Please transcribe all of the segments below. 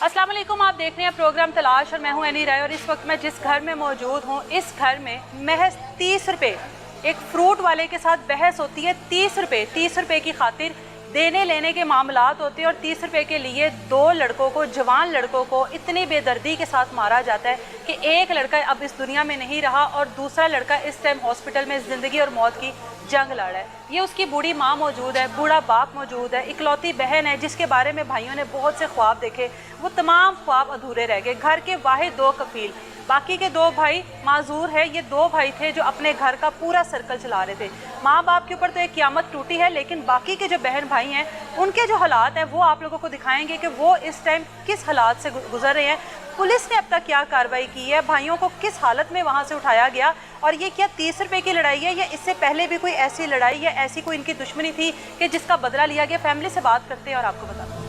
अस्सलाम वालेकुम, आप देख रहे हैं प्रोग्राम तलाश और मैं हूं एनी राय। और इस वक्त मैं जिस घर में मौजूद हूं, इस घर में महज 30 रुपये एक फ्रूट वाले के साथ बहस होती है। 30 रुपये की खातिर देने लेने के मामलात होते हैं और 30 रुपये के लिए दो लड़कों को, जवान लड़कों को इतनी बेदर्दी के साथ मारा जाता है कि एक लड़का अब इस दुनिया में नहीं रहा और दूसरा लड़का इस टाइम हॉस्पिटल में ज़िंदगी और मौत की जंग लड़ रहा है। ये उसकी बूढ़ी माँ मौजूद है, बूढ़ा बाप मौजूद है, इकलौती बहन है जिसके बारे में भाइयों ने बहुत से ख्वाब देखे, वो तमाम ख्वाब अधूरे रह गए। घर के वाहिद दो कफील, बाकी के दो भाई माजूर है। ये दो भाई थे जो अपने घर का पूरा सर्कल चला रहे थे। माँ बाप के ऊपर तो एक क़यामत टूटी है, लेकिन बाकी के जो बहन भाई हैं उनके जो हालात हैं वो आप लोगों को दिखाएंगे कि वो इस टाइम किस हालात से गुजर रहे हैं। पुलिस ने अब तक क्या कार्रवाई की है, भाइयों को किस हालत में वहाँ से उठाया गया, और ये क्या 30 रुपये की लड़ाई है या इससे पहले भी कोई ऐसी लड़ाई या ऐसी कोई इनकी दुश्मनी थी कि जिसका बदला लिया गया। फैमिली से बात करते हैं और आपको बताते हैं।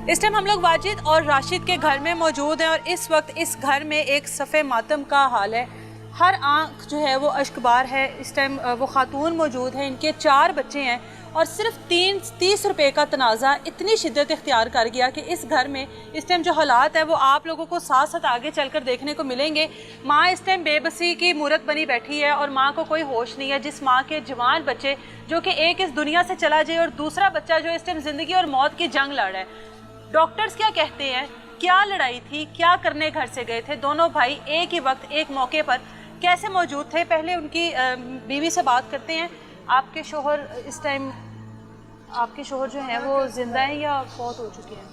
इस टाइम हम लोग वाजिद और राशिद के घर में मौजूद हैं और इस वक्त इस घर में एक सफ़े मातम का हाल है। हर आंख जो है वो अश्कबार है। इस टाइम वो खातून मौजूद है, इनके 4 बच्चे हैं और सिर्फ 30 रुपये का तनाज़ा इतनी शिद्दत इख्तियार कर गया कि इस घर में इस टाइम जो हालात है वो आप लोगों को साथ साथ आगे चलकर देखने को मिलेंगे। माँ इस टाइम बेबसी की मूरत बनी बैठी है और माँ को कोई होश नहीं है। जिस माँ के जवान बच्चे जो कि एक इस दुनिया से चला जाए और दूसरा बच्चा जो इस टाइम ज़िंदगी और मौत की जंग लड़ रहा है। डॉक्टर्स क्या कहते हैं, क्या लड़ाई थी, क्या करने घर से गए थे दोनों भाई, एक ही वक्त एक मौके पर कैसे मौजूद थे। पहले उनकी बीवी से बात करते हैं। आपके शोहर इस टाइम, आपके शोहर जो हैं वो जिंदा हैं या फौत हो चुके हैं?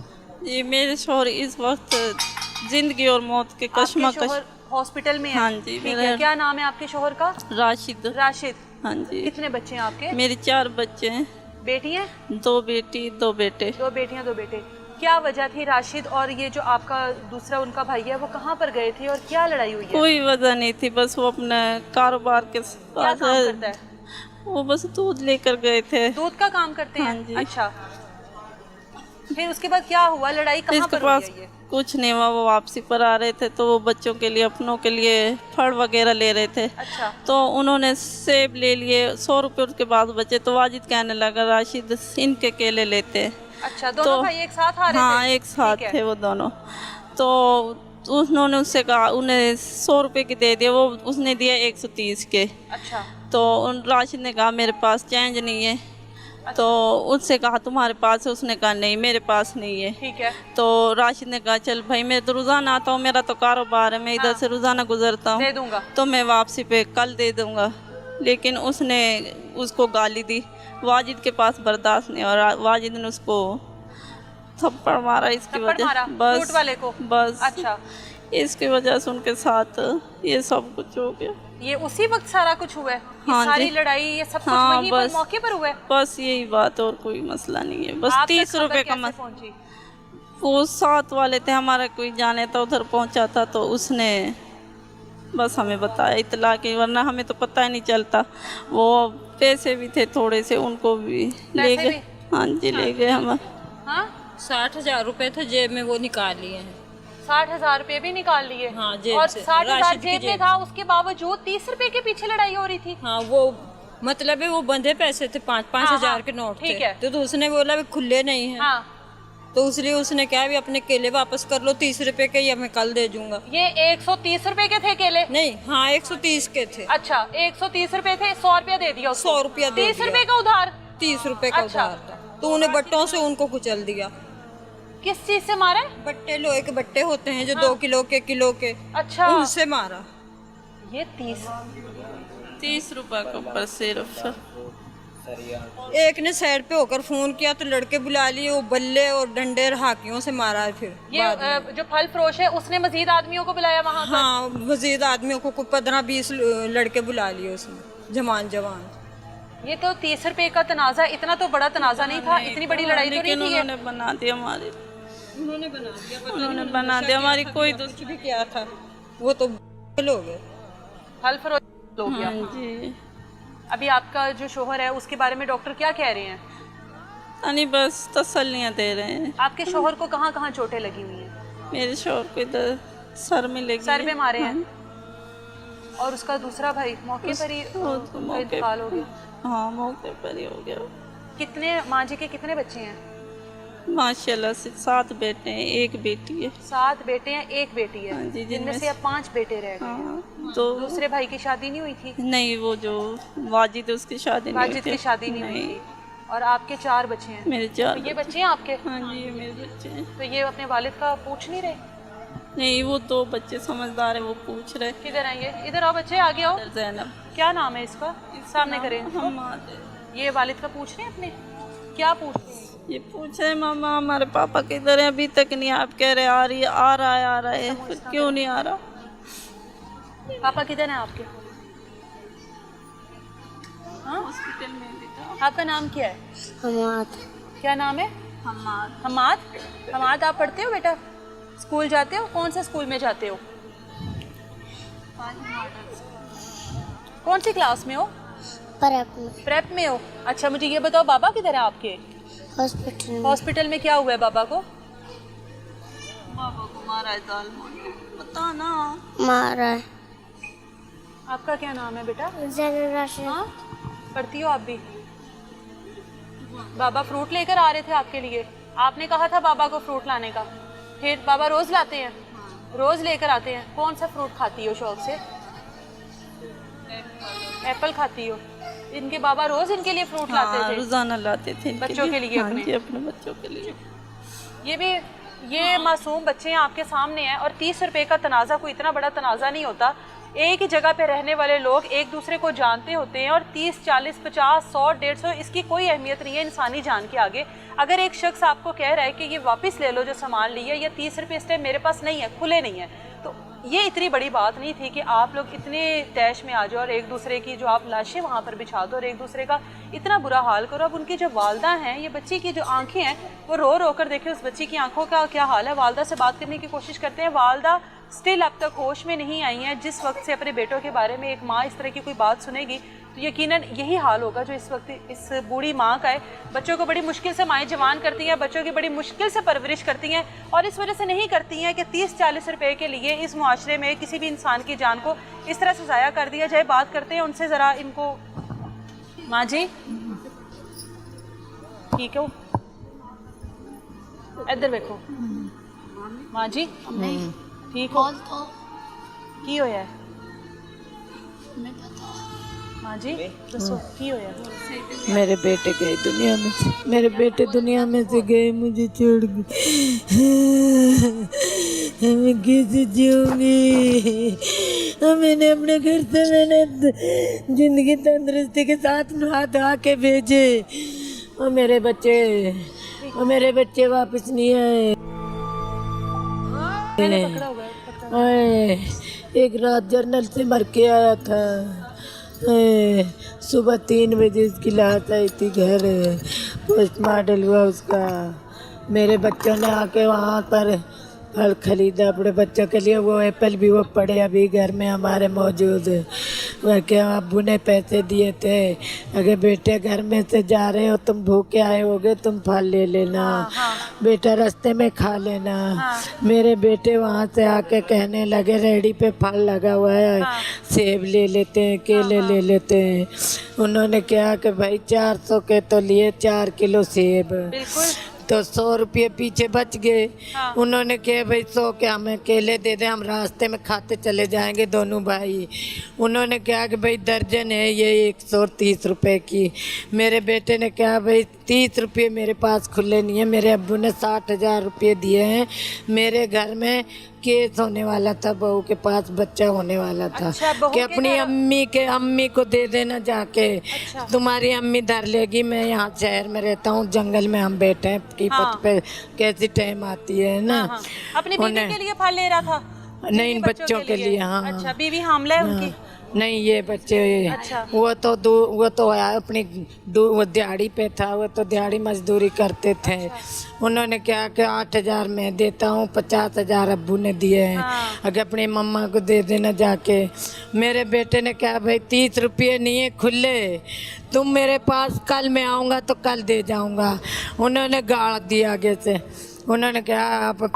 जी, मेरे शोहर इस वक्त जिंदगी और मौत के कश्मकश हॉस्पिटल में है। हाँ जी। मेरा क्या नाम है आपके शोहर का? राशिद। राशिद। हाँ जी। कितने बच्चे हैं आपके? मेरे 4 बच्चे हैं। बेटी हैं? 2 बेटी 2 बेटे। 2 बेटियां 2 बेटे। क्या वजह थी राशिद और ये जो आपका दूसरा उनका भाई है वो कहाँ पर गए थे और क्या लड़ाई हुई है? कोई वजह नहीं थी, बस वो अपने कारोबार के क्या काम करता है? वो बस दूध लेकर गए थे। दूध का काम करते हैं? हाँ जी। अच्छा, फिर उसके बाद क्या हुआ, लड़ाई कहाँ पर हुई है? कुछ नहीं हुआ, वो वापसी पर आ रहे थे तो वो बच्चों के लिए, अपनों के लिए फल वगैरह ले रहे थे। अच्छा। तो उन्होंने सेब ले लिए, 100 रुपये उसके बाद बचे तो वाजिद कहने लगा राशिद इनके केले लेते हैं। अच्छा, दोनों भाई एक साथ आ रहे थे? हाँ, एक साथ थे वो दोनों। तो उन्होंने उससे कहा, उन्हें 100 रुपये की दे दिए, वो उसने दिया 130 के। अच्छा। तो उन राशिद ने कहा मेरे पास चेंज नहीं है। अच्छा। तो उससे कहा तुम्हारे पास है? उसने कहा नहीं मेरे पास नहीं है। ठीक है। तो राशिद ने कहा चल भाई, मैं तो रोज़ाना आता हूँ, मेरा तो कारोबार है, मैं इधर से रोज़ाना गुजरता हूँ, दे दूंगा तो मैं वापसी पे कल दे दूँगा। लेकिन उसने उसको गाली दी। वाजिद के पास बर्दाश्त नहीं और वाजिद ने उसको थप्पड़ मारा। इसकी वजह बस वाले को? बस। अच्छा, इसकी वजह से उनके साथ ये सब कुछ हो गया। ये उसी वक्त सारा कुछ हुआ है? हाँ, सारी लड़ाई ये सब कुछ हाँ, वहीं पर मौके पर हुआ है? बस यही बात, और कोई मसला नहीं है। बस 30 रुपए का मसला। वो साथ वाले थे, हमारा कोई जाने था, उधर पहुंचा था तो उसने बस हमें बताया इतला की, वरना हमें तो पता ही नहीं चलता। वो पैसे भी थे थोड़े से, उनको भी ले गए। हाँ जी, ले गए हम। हाँ, 60,000 रुपए थे जेब में, वो निकाल लिए हैं। 60,000 रुपए भी निकाल लिए? हाँ, जेब और से। 60,000 जेब में था, उसके बावजूद 30 रुपए के पीछे लड़ाई हो रही थी? हाँ, वो मतलब है वो बंधे पैसे थे, 5-5 हजार के नोट थे। ठीक है। तो उसने बोला भी खुले नहीं है। हाँ। तो इसलिए उसने कहा भी अपने केले वापस कर लो, 30 रुपए के, या मैं कल दे दूंगा। ये 130 रुपए के थे केले? नहीं, हाँ 130 के थे। अच्छा, 130 रुपए थे, 100 रुपया दे दिया उसको? 100 रुपया दे 30 रुपए का उधार? 30 रुपए का अच्छा। उधार था। तो उन्हें बट्टों से उनको कुचल दिया। किस चीज से मारे? बट्टे, लोहे के बट्टे होते हैं जो 2 किलो के। अच्छा, उनसे मारा। ये 30 रुपए के ऊपर सिर्फ। एक ने साइड पे होकर फोन किया तो लड़के बुला लिए, वो बल्ले और डंडे हाकियों से मारा है। फिर ये जो फल फरोश है उसने मजीद आदमियों को बुलाया वहाँ पर? हाँ, मजीद आदमियों को 15-20 लड़के बुला लिए उसने, जवान। ये तो 30 रुपए का तनाजा, इतना तो बड़ा तनाजा नहीं था, इतनी बड़ी लड़ाई तो नहीं थी। उन्होंने बना दिया हमारी, उन्होंने बना दिया हमारी, कोई कुछ भी क्या था, वो तो हो गए, फल फरोश हो गया। हाँ जी। अभी आपका जो शोहर है उसके बारे में डॉक्टर क्या कह रहे हैं? नहीं, बस तसल्लियाँ दे रहे हैं। आपके शोहर को कहाँ कहाँ चोटें लगी हुई हैं? मेरे शोहर को इधर सर में लगी, सर में मारे हैं। और उसका दूसरा भाई मौके पर ही इंतकाल हो गया। हाँ मौके पर ही हो गया। कितने माँ जी के कितने बच्चे हैं? माशाल्लाह से 7 बेटे हैं, 1 बेटी है। 7 बेटे हैं, 1 बेटी है। हाँ जी, जिनमें से अब 5 बेटे रह गए। हाँ तो दूसरे भाई की शादी नहीं हुई थी? नहीं, वो जो वाजिद उसकी शादी नहीं हुई वाजिद थी। की शादी नहीं हुई थी। और आपके 4 बच्चे हैं? मेरे 4 तो ये बच्चे हैं आपके? हाँ जी, ये मेरे बच्चे हैं। तो ये अपने वालिद का पूछ नहीं रहे? नहीं, वो 2 बच्चे समझदार है, वो पूछ रहे। किधर हैं ये? इधर आओ बच्चे, आगे आओ। ज़ैनब। क्या नाम है इसका? सामने करें। ये वालिद का पूछ रहे हैं अपने? क्या पूछ रहे हैं? ये पूछे मामा हमारे पापा किधर है, अभी तक नहीं। आप कह रहे आ रही है, आ रहा है, फिर क्यों नहीं आ रहा? पापा किधर हैं आपके? हाँ? हॉस्पिटल में बेटा। आपका नाम क्या है? हमाद। क्या नाम है? हमाद। हमाद। हमाद, आप पढ़ते हो बेटा? स्कूल जाते हो? कौन से स्कूल में जाते हो? कौन सी क्लास में हो? प्रेप में हो। अच्छा, मुझे ये बताओ, बाबा किधर है आपके? हॉस्पिटल। हॉस्पिटल में क्या हुआ है बाबा को? बाबा को मारा है दाल में। बता ना। मारा है। आपका क्या नाम है बेटा? राशिद। हाँ, पढ़ती हो आप भी? बाबा फ्रूट लेकर आ रहे थे आपके लिए? आपने कहा था बाबा को फ्रूट लाने का। फिर बाबा रोज लाते हैं? रोज लेकर आते हैं। कौन सा फ्रूट खाती हो शौक से? एप्पल खाती हो? इनके बाबा रोज इनके लिए फ्रूट लाते थे? रोजाना लाते थे बच्चों के लिए हाँ अपने? जी, अपने बच्चों के लिए। ये मासूम बच्चे हैं आपके सामने हैं, और 30 रुपए का तनाज़ा कोई इतना बड़ा तनाज़ा नहीं होता। एक ही जगह पे रहने वाले लोग एक दूसरे को जानते होते हैं, और 30, 40, 50, 100, 150 इसकी कोई अहमियत नहीं है इंसानी जान के आगे। अगर एक शख्स आपको कह रहा है कि ये वापस ले लो जो सामान लिया, या 30 रुपये इस टाइम मेरे पास नहीं है, खुले नहीं है, तो ये इतनी बड़ी बात नहीं थी कि आप लोग इतने तैश में आ जाओ और एक दूसरे की जो आप लाशें वहाँ पर बिछा दो और एक दूसरे का इतना बुरा हाल करो। अब उनकी जो वालदा हैं, ये बच्ची की जो आंखें हैं, वो रो रो कर देखें उस बच्ची की आंखों का क्या हाल है। वालदा से बात करने की कोशिश करते हैं, वालदा स्टिल अब तक होश में नहीं आई हैं। जिस वक्त से अपने बेटों के बारे में एक माँ इस तरह की कोई बात सुनेगी तो यकीनन यही हाल होगा जो इस वक्त इस बूढ़ी माँ का है। बच्चों को बड़ी मुश्किल से माएँ जवान करती हैं, बच्चों की बड़ी मुश्किल से परवरिश करती हैं, और इस वजह से नहीं करती हैं कि 30-40 रुपए के लिए इस मुआशरे में किसी भी इंसान की जान को इस तरह से ज़ाया कर दिया जाए। बात करते हैं उनसे ज़रा। इनको माँ जी ठीक हो? इधर देखो माँ जी, ठीक हो? की होया है माँ जी? दसो की होया? मेरे बेटे गए दुनिया में से, मेरे बेटे दुनिया में से गए, मुझे छोड़ गए। मैं कैसे जीऊंगी? मैंने अपने घर से मैंने जिंदगी तंदुरुस्ती के साथ नहा धो के भेजे, और मेरे बच्चे वापस नहीं आए। एक रात जर्नल से मर के आया था, सुबह 3 बजे उसकी लाश आई थी घर, पोस्टमार्टम हुआ उसका। मेरे बच्चों ने आके वहाँ पर फल खरीदा अपने बच्चों के लिए, वो एप्पल भी वो पड़े अभी घर में हमारे मौजूद। वह क्या अब्बू ने पैसे दिए थे, अगर बेटे घर में से जा रहे हो, तुम भूखे आए होगे, तुम फल ले लेना, बेटा रास्ते में खा लेना। मेरे बेटे वहाँ से आके कहने लगे रेडी पे फल लगा हुआ है, सेब ले लेते हैं, केले ले लेते हैं। उन्होंने कहा कि भाई 400 के तो लिए 4 किलो सेब, तो 100 रुपये पीछे बच गए। उन्होंने कहा भाई 100 के हमें केले दे दे, हम रास्ते में खाते चले जाएंगे दोनों भाई। उन्होंने कहा कि भाई दर्जन है ये 130 रुपए की। मेरे बेटे ने कहा भाई 30 रुपये मेरे पास खुले नहीं है, मेरे अब्बू ने 60,000 रुपये दिए हैं, मेरे घर में केस होने वाला था, बहू के पास बच्चा होने वाला था। कि अपनी अम्मी को दे देना जाके, तुम्हारी अम्मी धर लेगी, मैं यहाँ शहर में रहता हूँ, जंगल में हम बैठे हैं कीपत पे, कैसी टाइम आती है ना। अपनी बीवी के लिए फल ले रहा था? नहीं, बच्चों के लिए। हाँ। अच्छा, बीवी हामला है उनकी? नहीं, ये बच्चे वो तो आया अपनी वो दिहाड़ी पे था, वो तो दिहाड़ी मजदूरी करते थे। उन्होंने कहा कि 8,000 मैं देता हूँ, 50,000 अब्बू ने दिए हैं, अगर अपनी मम्मा को दे देना जाके। मेरे बेटे ने कहा भाई 30 रुपये नहीं है खुले, तुम मेरे पास कल मैं आऊँगा तो कल दे जाऊँगा। उन्होंने गाड़ दिया आगे से। उन्होंने कहा आप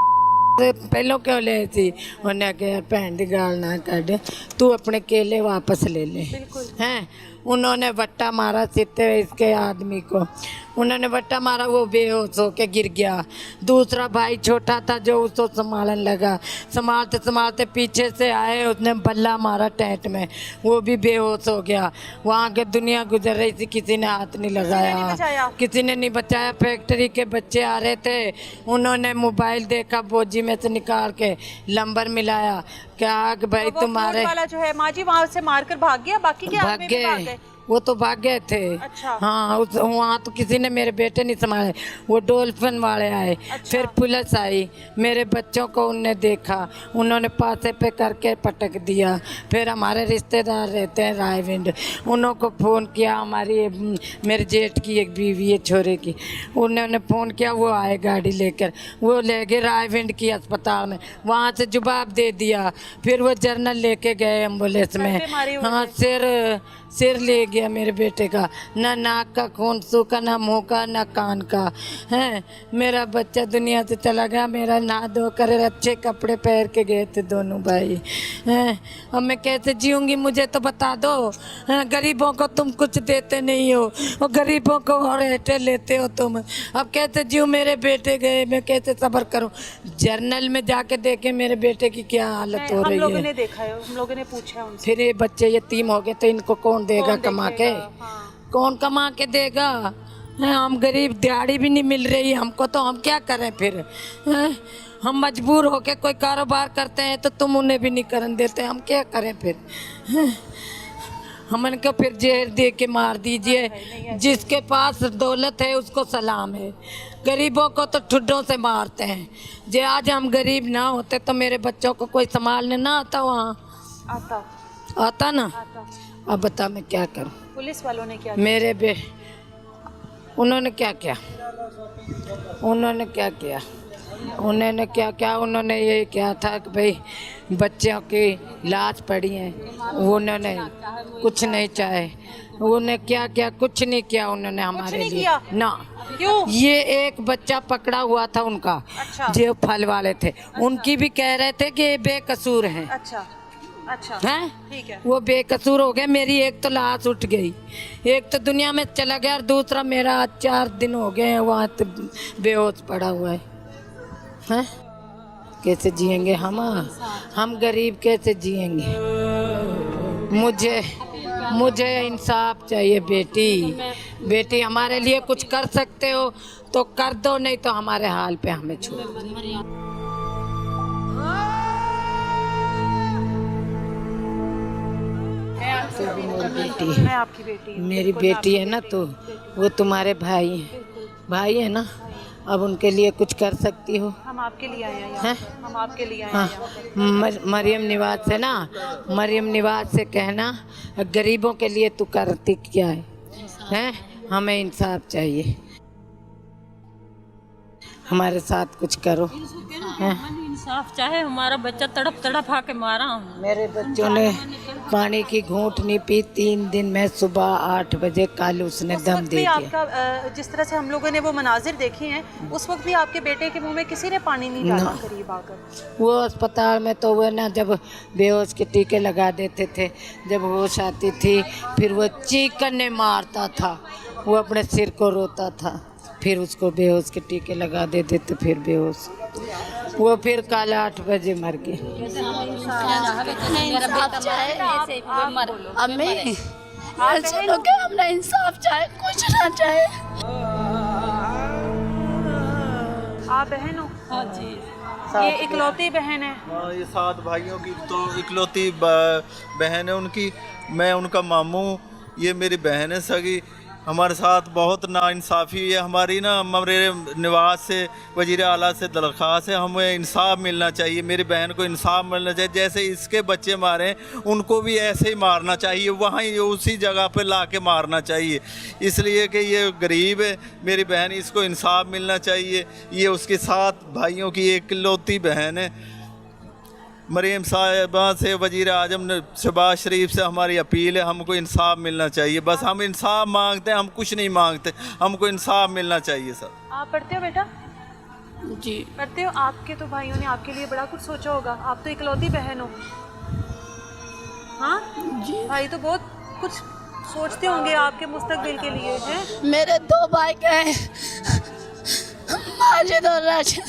पहलों क्यों ले थी? उन्हें कहा भैन की गाल ना कढ़, तू अपने केले वापस ले ले हैं। उन्होंने वट्टा मारा सीते हुए इसके आदमी को, उन्होंने वट्टा मारा, वो बेहोश होके गिर गया। दूसरा भाई छोटा था जो उसको संभालने लगा, संभालते संभालते पीछे से आए, उसने बल्ला मारा टैंट में, वो भी बेहोश हो गया। वहाँ के दुनिया गुजर रही थी, किसी ने हाथ नहीं लगाया, किसी ने नहीं बचाया। फैक्ट्री के बच्चे आ रहे थे, उन्होंने मोबाइल देखा, बोझी में से निकाल के नंबर मिलाया, क्या कि भाई तो तुम्हारे वाला जो है माजी वहाँ से मारकर भाग गया, बाकी के भाग आदमी भी भाग गए, गए। वो तो भाग गए थे। अच्छा। हाँ, वहाँ तो किसी ने मेरे बेटे नहीं संभाले, वो डॉल्फिन वाले आए। अच्छा। फिर पुलिस आई, मेरे बच्चों को उनने देखा, उन्होंने पासे पे करके पटक दिया। फिर हमारे रिश्तेदार रहते हैं रायविंड, उन्हों को फ़ोन किया, हमारी मेरे जेठ की एक बीवी है छोरे की, उन्होंने फ़ोन किया, वो आए गाड़ी लेकर, वो ले गए रायविंड की अस्पताल में, वहाँ से जवाब दे दिया। फिर वो जर्नल लेके गए एम्बुलेंस में। हाँ, सिर ले गया मेरे बेटे का, ना नाक का खून सूखा, ना मुंह का, ना कान का है। मेरा बच्चा दुनिया से चला गया, मेरा नहा धो कर अच्छे कपड़े पहन के गए थे दोनों भाई हैं। अब मैं कैसे जीऊँगी, मुझे तो बता दो। हैं, गरीबों को तुम कुछ देते नहीं हो, और गरीबों को और हेटे लेते हो तुम। अब कैसे जीऊँ, मेरे बेटे गए, मैं कैसे सब्र करूँ। जर्नल में जाके देखे मेरे बेटे की क्या हालत हो रही है। हम लोगों ने देखा है, हम लोगों ने पूछा उनसे। फिर ये बच्चे यतीम हो गए तो इनको कौन देगा कमा के? हाँ। कौन कमा के देगा? हैं, हम गरीब, दिहाड़ी भी नहीं मिल रही हमको, तो हम क्या करें फिर? हैं, हम मजबूर होके कोई कारोबार करते हैं तो तुम उन्हें भी नहीं करने देते, हम क्या करें फिर? हैं, हमन को फिर जहर दे के मार दीजिए। जिसके पास दौलत है उसको सलाम है, गरीबों को तो ठुड्डों से मारते हैं। जे आज हम गरीब ना होते तो मेरे बच्चों को कोई संभालने ना आता, वहाँ आता ना। अब बता मैं क्या करूं? पुलिस वालों ने क्या मेरे उन्होंने क्या किया? उन्होंने क्या किया? उन्होंने ये किया था कि भाई बच्चों की लाश पड़ी है, उन्होंने कुछ नहीं चाहे। उन्होंने क्या किया? कुछ नहीं किया उन्होंने हमारे लिए ना। क्यों? ये एक बच्चा पकड़ा हुआ था उनका। अच्छा। जो फल वाले थे, उनकी भी कह रहे थे कि ये बेकसूर हैं। अच्छा हैं? ठीक है। वो बेकसूर हो गए, मेरी एक तो लाश उठ गई, एक तो दुनिया में चला गया, और दूसरा मेरा 4 दिन हो गए हैं वहाँ बेहोश पड़ा हुआ है। हैं? कैसे जिएंगे हम गरीब कैसे जिएंगे? मुझे इंसाफ चाहिए। बेटी हमारे लिए कुछ कर सकते हो तो कर दो, नहीं तो हमारे हाल पे हमें छोड़ दो। मैं आपकी बेटी हूँ। मेरी बेटी है ना, तो वो तुम्हारे भाई है ना, अब उनके लिए कुछ कर सकती हो। हम आपके लिए आए हैं। हैं? हम आपके लिए आए हाँ, हैं। मरियम निवाज से ना, मरियम निवाज से कहना गरीबों के लिए तू करती क्या है? हैं? हमें इंसाफ चाहिए, हमारे साथ कुछ करो। इंसाफ चाहे, हमारा बच्चा तड़प आके मारा। मेरे बच्चों ने पानी की घूंट नहीं पी 3 दिन में, सुबह 8 बजे कल उसने उस दम वक्त दे भी दिया। आपका जिस तरह से हम लोगों ने वो मनाजिर देखे हैं, उस वक्त भी आपके बेटे के मुंह में किसी ने पानी नहीं डाला करीब आकर। वो अस्पताल में तो वो ना जब बेहोश के टीके लगा देते थे, जब होश आती थी फिर वो चीखने मारता था, वो अपने सिर को रोता था, फिर उसको बेहोश के टीके लगा देते थे, फिर बेहोश। वो फिर कल 8 बजे मर गए। अम्मी चलो के हमरा इंसाफ चाहे, कुछ ना चाहे। आप बहन हो? हाँ जी। ये इकलौती बहन है? हाँ, ये 7 भाइयों की तो इकलौती बहन है उनकी। मैं उनका मामू, ये मेरी बहन है सगी। हमारे साथ बहुत नाइंसाफ़ी है हमारी ना। मेरे निवास से वज़ीर आला से दरख्वास्त है, हमें इंसाफ मिलना चाहिए, मेरी बहन को इंसाफ मिलना चाहिए। जैसे इसके बच्चे मारे उनको भी ऐसे ही मारना चाहिए, वहाँ ही उसी जगह पे ला के मारना चाहिए, इसलिए कि ये गरीब है मेरी बहन, इसको इंसाफ मिलना चाहिए। ये उसके 7 भाइयों की एक इकलौती बहन है। मरीम साहिबा से वज़ीर आज़म शहबाज शरीफ से हमारी अपील है, हमको इंसाफ मिलना चाहिए। बस हम इंसाफ मांगते हैं, हम कुछ नहीं मांगते, हमको इंसाफ मिलना चाहिए सर। आप पढ़ते हो बेटा? जी पढ़ते हो। आपके तो भाइयों ने आपके लिए बड़ा कुछ सोचा होगा, आप तो इकलौती बहन हो। हाँ जी। भाई तो बहुत कुछ सोचते होंगे आपके मुस्तकबिल के लिए हैं? मेरे 2 भाई गए, माजिद और राशिद,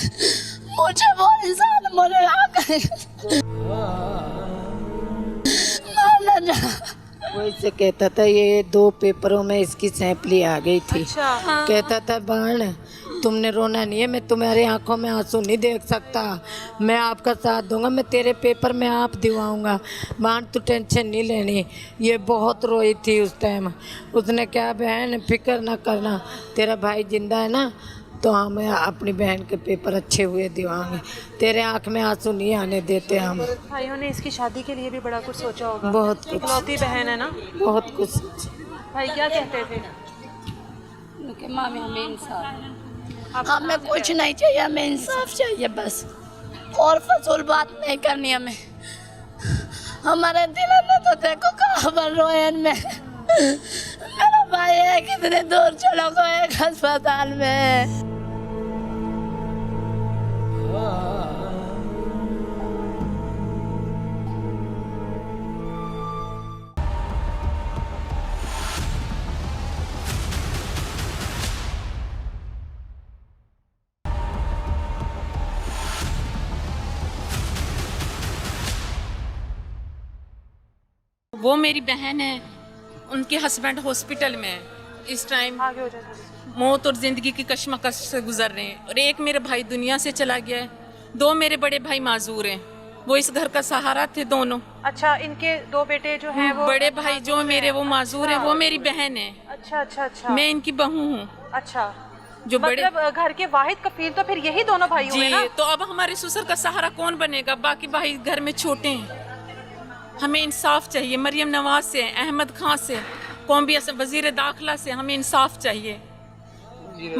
मुझे वो इंसान मुझे मारना चाहा। वही से कहता था, ये 2 पेपरों में इसकी सैंपली आ गई थी। अच्छा। कहता था बाण तुमने रोना नहीं है, मैं तुम्हारी आंखों में आंसू नहीं देख सकता, मैं आपका साथ दूंगा, मैं तेरे पेपर में आप दिवाऊंगा, बाण तू टेंशन नहीं लेनी। ये बहुत रोई थी उस टाइम। उसने क्या, बहन फिक्र ना करना, तेरा भाई जिंदा है ना, तो हम अपनी बहन के पेपर अच्छे हुए दिवाएंगे, तेरे आंख में आंसू नहीं आने देते हम। भाइयों ने इसकी शादी के लिए भी बड़ा कुछ सोचा होगा। बहुत कुछ, इकलौती बहन है ना। बहुत कुछ। भाई क्या कहते थे? मामी हमें इंसाफ, हमें कुछ नहीं चाहिए, हमें इंसाफ चाहिए बस, और फजूल बात नहीं करनी हमें। हमारे दिल में तो देखो कहाँ पर रोयन में मेरा भाई है, कितने दूर चलो गए एक अस्पताल में। वो मेरी बहन है, उनके हस्बैंड हॉस्पिटल में है इस टाइम, आगे हो जाए। मौत और ज़िंदगी की कश्मकश से गुजर रहे हैं, और एक मेरे भाई दुनिया से चला गया है, 2 मेरे बड़े भाई माजूर हैं, वो इस घर का सहारा थे दोनों। अच्छा, इनके 2 बेटे जो हैं वो बड़े भाई जो मेरे वो माजूर हैं, वो मेरी बहन है। अच्छा अच्छा अच्छा। मैं इनकी बहू हूँ। अच्छा, जो बड़े मतलब घर के वाहिद कफील तो फिर यही दोनों भाई हुए ना। जी, तो अब हमारे ससुर का सहारा कौन बनेगा? बाकी भाई घर में छोटे हैं। हमें इंसाफ चाहिए, मरियम नवाज से, अहमद खान से, कौमी वजीर दाखिला से हमें इंसाफ चाहिए।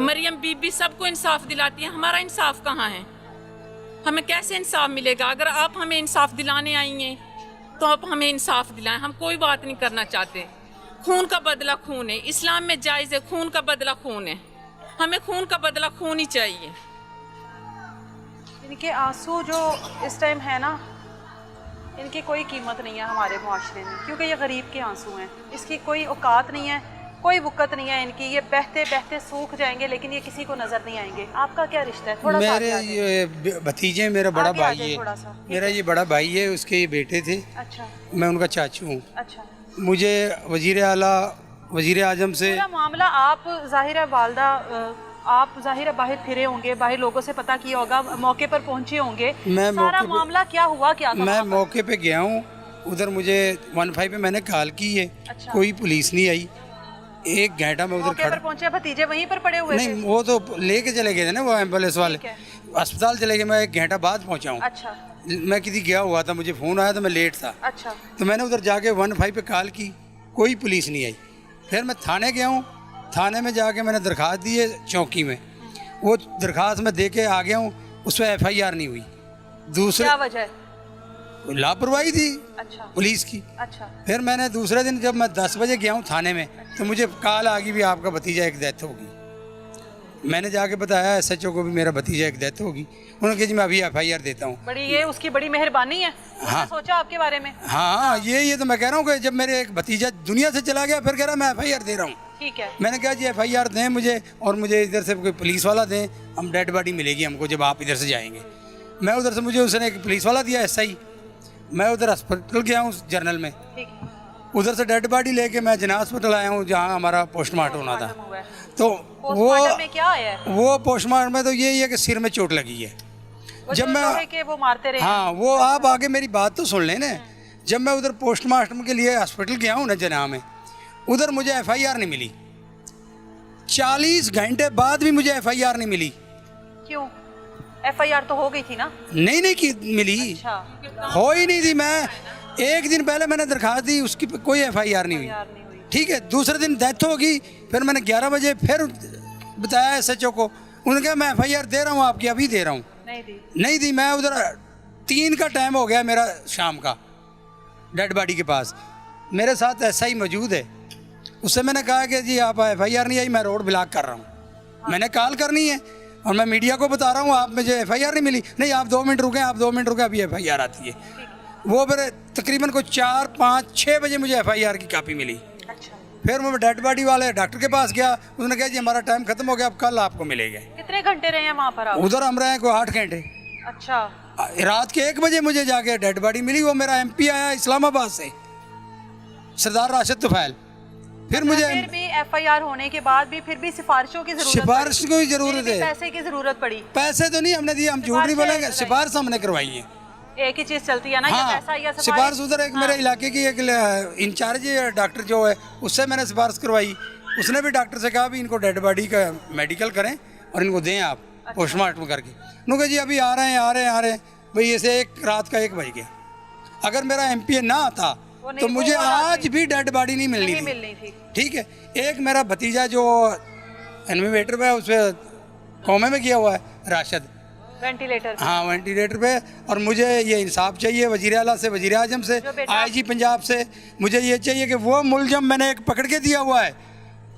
मरियम बीबी सबको इंसाफ दिलाती है, हमारा इंसाफ कहाँ है? हमें कैसे इंसाफ मिलेगा? अगर आप हमें इंसाफ दिलाने आई हैं तो आप हमें इंसाफ दिलाएं, हम कोई बात नहीं करना चाहते। खून का बदला खून है, इस्लाम में जायज़ है, खून का बदला खून है, हमें खून का बदला खून ही चाहिए। इनके आंसू जो इस टाइम है ना, इनकी कोई कीमत नहीं है हमारे मुआशरे में, क्योंकि ये गरीब के आंसू हैं, इसकी कोई औकात नहीं है, कोई वक़्त नहीं है इनकी, ये बहते बहते सूख जाएंगे, लेकिन ये किसी को नज़र नहीं आएंगे। आपका क्या रिश्ता है? थोड़ा मेरे ये भतीजे, मेरा बड़ा भाई है, थोड़ा सा। मेरा ये बड़ा भाई है, उसके ये बेटे थे, अच्छा मैं उनका चाचू हूँ। अच्छा। मुझे वजीर आला, वजीर आजम से पूरा मामला आप ज़ाहिर है वालदा, आप ज़ाहिर है बाहर फिरे होंगे, बाहर लोगों से पता किया होगा, मौके पर पहुंचे होंगे, सारा मामला क्या हुआ क्या था? मैं मौके पे गया हूँ, उधर मुझे 15 पे मैंने कॉल की है। अच्छा। कोई पुलिस नहीं आई, 1 घंटा मैं उधर मौके पर खड़ा। पहुंचे, भतीजे वहीं पर पड़े हुए थे? नहीं, वो तो लेके चले गए थे ना, वो एम्बुलेंस वाले, अस्पताल चले गए, मैं 1 घंटा बाद पहुँचा हूँ। अच्छा। मैं किसी गया हुआ था, मुझे फ़ोन आया तो मैं लेट था। अच्छा। तो मैंने उधर जाके 15 पे कॉल की, कोई पुलिस नहीं आई। फिर मैं थाने गया हूँ, थाने में जाके मैंने दरख्वास्त दी है चौकी में, वो दरख्वास्त में दे के आ गया हूँ, उस पर FIR नहीं हुई। दूसरे क्या वजह? लापरवाही थी अच्छा। पुलिस की। अच्छा। फिर मैंने दूसरे दिन जब मैं 10 बजे गया हूँ थाने में, तो मुझे कॉल आ गई भी आपका भतीजा एक डेथ होगी। मैंने जाके बताया SHO को भी मेरा भतीजा एक डेथ होगी। उन्होंने कहा जी मैं अभी FIR देता हूँ। बड़ी ये उसकी बड़ी मेहरबानी है, हाँ। सोचा आपके बारे में। हाँ, ये तो मैं कह रहा हूँ कि जब मेरे एक भतीजा दुनिया से चला गया, फिर कह रहा मैं FIR दे रहा हूँ। ठीक है। मैंने कहा जी FIR दें मुझे, और मुझे इधर से कोई पुलिस वाला दें, हम डेड बॉडी मिलेगी हमको जब आप इधर से जाएंगे। मैं उधर से, मुझे उसने एक पुलिस वाला दिया SI, मैं उधर हॉस्पिटल गया हूँ जर्नल में, ठीक है। उधर से डेड बॉडी लेके मैं जना हॉस्पिटल आया हूँ जहाँ हमारा पोस्टमार्टम होना था। तो पोस्टमार्टम में क्या आया है? वो पोस्टमार्टम में तो यही है कि सिर में चोट लगी है। जब मैं के वो मारते रहे, हाँ, वो आप आगे मेरी बात तो सुन लें ना। जब मैं उधर पोस्टमार्टम के लिए हॉस्पिटल गया हूँ ना जना में, उधर मुझे FIR नहीं मिली। 40 घंटे बाद भी मुझे FIR नहीं मिली। क्यों? FIR तो हो गई थी ना? नहीं की मिली। अच्छा। हो ही नहीं थी। मैं 1 दिन पहले मैंने दरखास्त दी, उसकी कोई FIR नहीं हुई। ठीक है, दूसरे दिन डेथ होगी, फिर मैंने 11 बजे फिर बताया SHO को, उन्होंने कहा मैं FIR दे रहा हूँ आपकी, अभी दे रहा हूँ। नहीं दी। मैं उधर 3 का टाइम हो गया मेरा शाम का, डेड बॉडी के पास। मेरे साथ SI मौजूद है, उससे मैंने कहा कि जी आप FIR नहीं आई, मैं रोड ब्लॉक कर रहा हूँ। मैंने कॉल करनी है और मैं मीडिया को बता रहा हूँ, आप मुझे FIR नहीं मिली। नहीं, आप 2 मिनट रुकें, आप 2 मिनट रुकें, अभी FIR आती है। वो फिर तकरीबन को 4, 5, 6 बजे मुझे FIR की कापी मिली। अच्छा। फिर मैं डेड बॉडी वाले डॉक्टर के पास गया, उसने कहा जी हमारा टाइम खत्म हो गया, अब कल आपको मिलेगा। कितने घंटे रहे हैं वहाँ पर आप? उधर हम रहे कोई 8 घंटे। अच्छा, रात के 1 बजे मुझे जाके डेड बॉडी मिली। वो मेरा MP आया इस्लामाबाद से, सरदार राशिद तुफैल। फिर मुझे फिर भी FIR होने के बाद भी फिर भी सिफारिशों की जरूरत सिफारिश पड़ी। की जरूरत है, पैसे की जरूरत पड़ी। पैसे तो नहीं हमने दिए, हम झूठ नहीं बोलेंगे, सिफारिश हमने करवाई है। एक ही चीज चलती है ना, या पैसा या सिफारिश। उधर एक मेरे इलाके की एक इंचार्ज डॉक्टर जो है, उससे मैंने सिफारिश करवाई। उसने भी डॉक्टर से कहा भी इनको डेड बॉडी का मेडिकल करें और इनको दें आप पोस्टमार्टम करके। उन्होंने जी अभी आ रहे हैं भाई। ऐसे रात का 1 बज गया। अगर मेरा MP ना आता तो मुझे आज भी डेड बॉडी नहीं मिलनी थी। ठीक है। एक मेरा भतीजा जो इन्वेटर पे उस पर कोमे में गया हुआ है, राशिद, वेंटिलेटर। हाँ, वेंटिलेटर पे। और मुझे ये इंसाफ चाहिए वज़ीर आला से, वज़ीर आज़म से, IG पंजाब से। मुझे ये चाहिए कि वो मुलजम मैंने एक पकड़ के दिया हुआ है,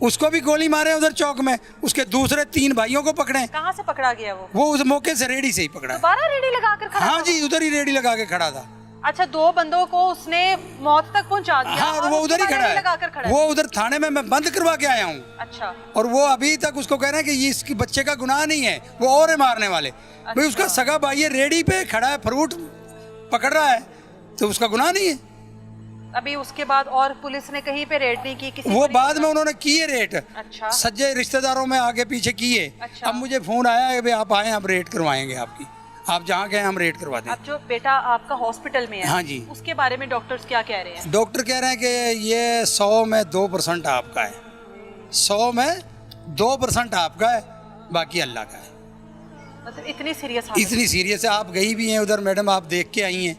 उसको भी गोली मारे उधर चौक में, उसके दूसरे 3 भाइयों को पकड़े। कहाँ से पकड़ा गया वो? उस मौके से रेडी से ही पकड़ा। दोबारा रेडी लगा कर खड़ा? हाँ जी, उधर ही रेडी लगा के खड़ा था। अच्छा, 2 बंदों को उसने मौत तक पहुंचा दिया। हाँ, और वो उधर ही खड़ा है। वो उधर थाने में मैं बंद करवा के आया हूँ। अच्छा। और वो अभी तक उसको कह रहे हैं कि ये इसकी बच्चे का गुनाह नहीं है, वो और है मारने वाले। भाई उसका सगा भाई है, रेडी पे खड़ा है, फ्रूट पकड़ रहा है, तो उसका गुनाह नहीं है। अभी उसके बाद और पुलिस ने कहीं पे रेड नहीं की? किसी वो बाद में उन्होंने किए रेड। अच्छा। सज्जे रिश्तेदारों में आगे पीछे किए। अच्छा। अब मुझे फोन आया है, भाई आप आए, हम रेड करवाएंगे आपकी, आप जहाँ गए हम रेड करवा दें। अब जो बेटा आपका हॉस्पिटल में है, हाँ जी, उसके बारे में डॉक्टर्स क्या कह रहे हैं? डॉक्टर कह रहे हैं कि ये 100 में 2% आपका है, 100 में 2% आपका है, बाकी अल्लाह का है। मतलब इतनी सीरियस है। आप गई भी हैं उधर मैडम, आप देख के आई हैं।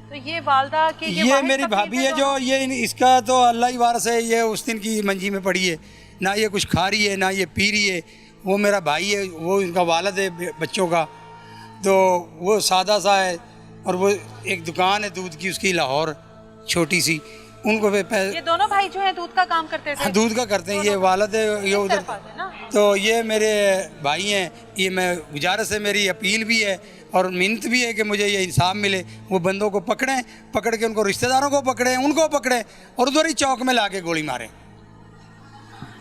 तो ये वालदा की ये मेरी भाभी है जो ये इसका तो अल्लाह ही वारस है। ये उस दिन की मंजी में पड़ी है, ना ये कुछ खा रही है ना ये पी रही है। वो मेरा भाई है, वो इनका वालिद है बच्चों का, तो वो सादा सा है। और वो एक दुकान है दूध की उसकी लाहौर छोटी सी, उनको ये दोनों भाई जो हैं दूध का काम करते थे? हाँ, दूध का करते हैं। ये वालिद है, ये उधर। तो ये मेरे भाई हैं। ये मैं गुजारिश है, मेरी अपील भी है और मिन्नत भी है कि मुझे ये इंसाफ मिले। वो बंदों को पकड़ के उनको रिश्तेदारों को पकड़े, उनको पकड़े और उधर ही चौक में ला के गोली मारे।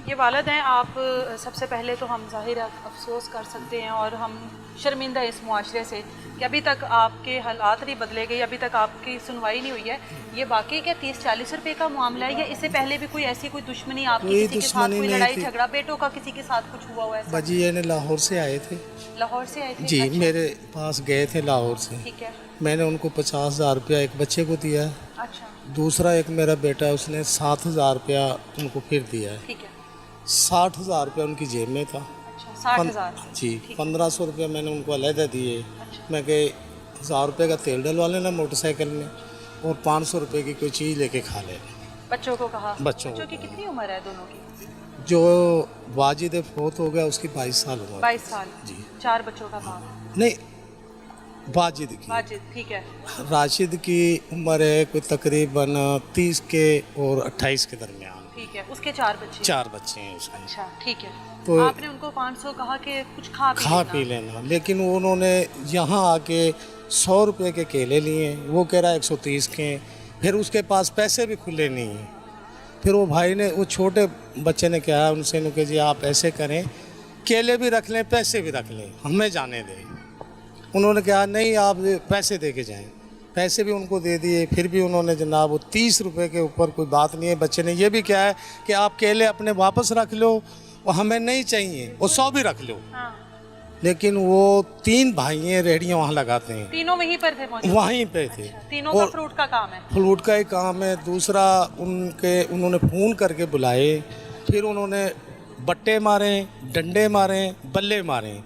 ये वालिद हैं आप। सबसे पहले तो हम ज़ाहिर अफसोस कर सकते हैं और हम शर्मिंदा इस मुआशरे से कि अभी तक आपके हालात नहीं बदले गए, अभी तक आपकी सुनवाई नहीं हुई है। ये वाकई क्या 30-40 रुपए का मामला है या इससे पहले भी कोई ऐसी कोई दुश्मनी आपकी किसी के साथ, कोई लड़ाई झगड़ा, बेटों का किसी के साथ कुछ हुआ है? बाजी ये ने लाहौर से आए थे। लाहौर से आए थे? जी। अच्छा। मेरे पास गए थे लाहौर से। ठीक है। मैंने उनको 50,000 रुपया एक बच्चे को दिया है। अच्छा। दूसरा एक मेरा बेटा है, उसने 7,000 रुपया उनको फिर दिया है। ठीक है। 60,000 रुपया उनकी जेब में था। अच्छा, 60,000 जी। 1,500 रुपया मैंने उनको अलहदा दिए। मैं कहे 1,000 रुपये का तेल डलवा लेना मोटरसाइकिल में और 500 रुपये की कोई चीज़ लेके खा लेना। बच्चों को कहा? बच्चों की कितनी उम्र है दोनों की? जो वाजिद फोत हो गया उसकी 22 साल उम्र। 22 साल। जी। 4 बच्चों का बाप? नहीं, वाजिद की। वाजिद, ठीक है। राशिद की उम्र है कोई तकरीबन 30 के और 28 के दरमियान। ठीक है। उसके 4 बच्चे? 4 बच्चे हैं उसके। अच्छा, ठीक है। तो आपने उनको 500 कहा कि कुछ खा पी लेना, लेकिन उन्होंने यहाँ आके 100 रुपये के केले लिए, वो कह रहा है 130 के हैं। फिर उसके पास पैसे भी खुले नहीं हैं। फिर वो भाई ने, वो छोटे बच्चे ने कहा उनसे कि जी आप ऐसे करें, केले भी रख लें पैसे भी रख लें, हमें जाने दें। उन्होंने कहा नहीं आप पैसे दे के जाएँ। पैसे भी उनको दे दिए। फिर भी उन्होंने जनाब वो 30 रुपये के ऊपर कोई बात नहीं है। बच्चे ने ये भी कहा है कि आप केले अपने वापस रख लो और हमें नहीं चाहिए, वो 100 भी रख लो। हाँ। लेकिन वो 3 भाई हैं, रेहड़ियाँ वहाँ लगाते हैं। तीनों वहीं पर थे मौजूद? वहीं पे थे। अच्छा, तीनों का फ्रूट का काम है? फ्रूट का ही काम है। दूसरा उन्होंने फ़ोन करके बुलाए, फिर उन्होंने बट्टे मारे, डंडे मारे, बल्ले मारे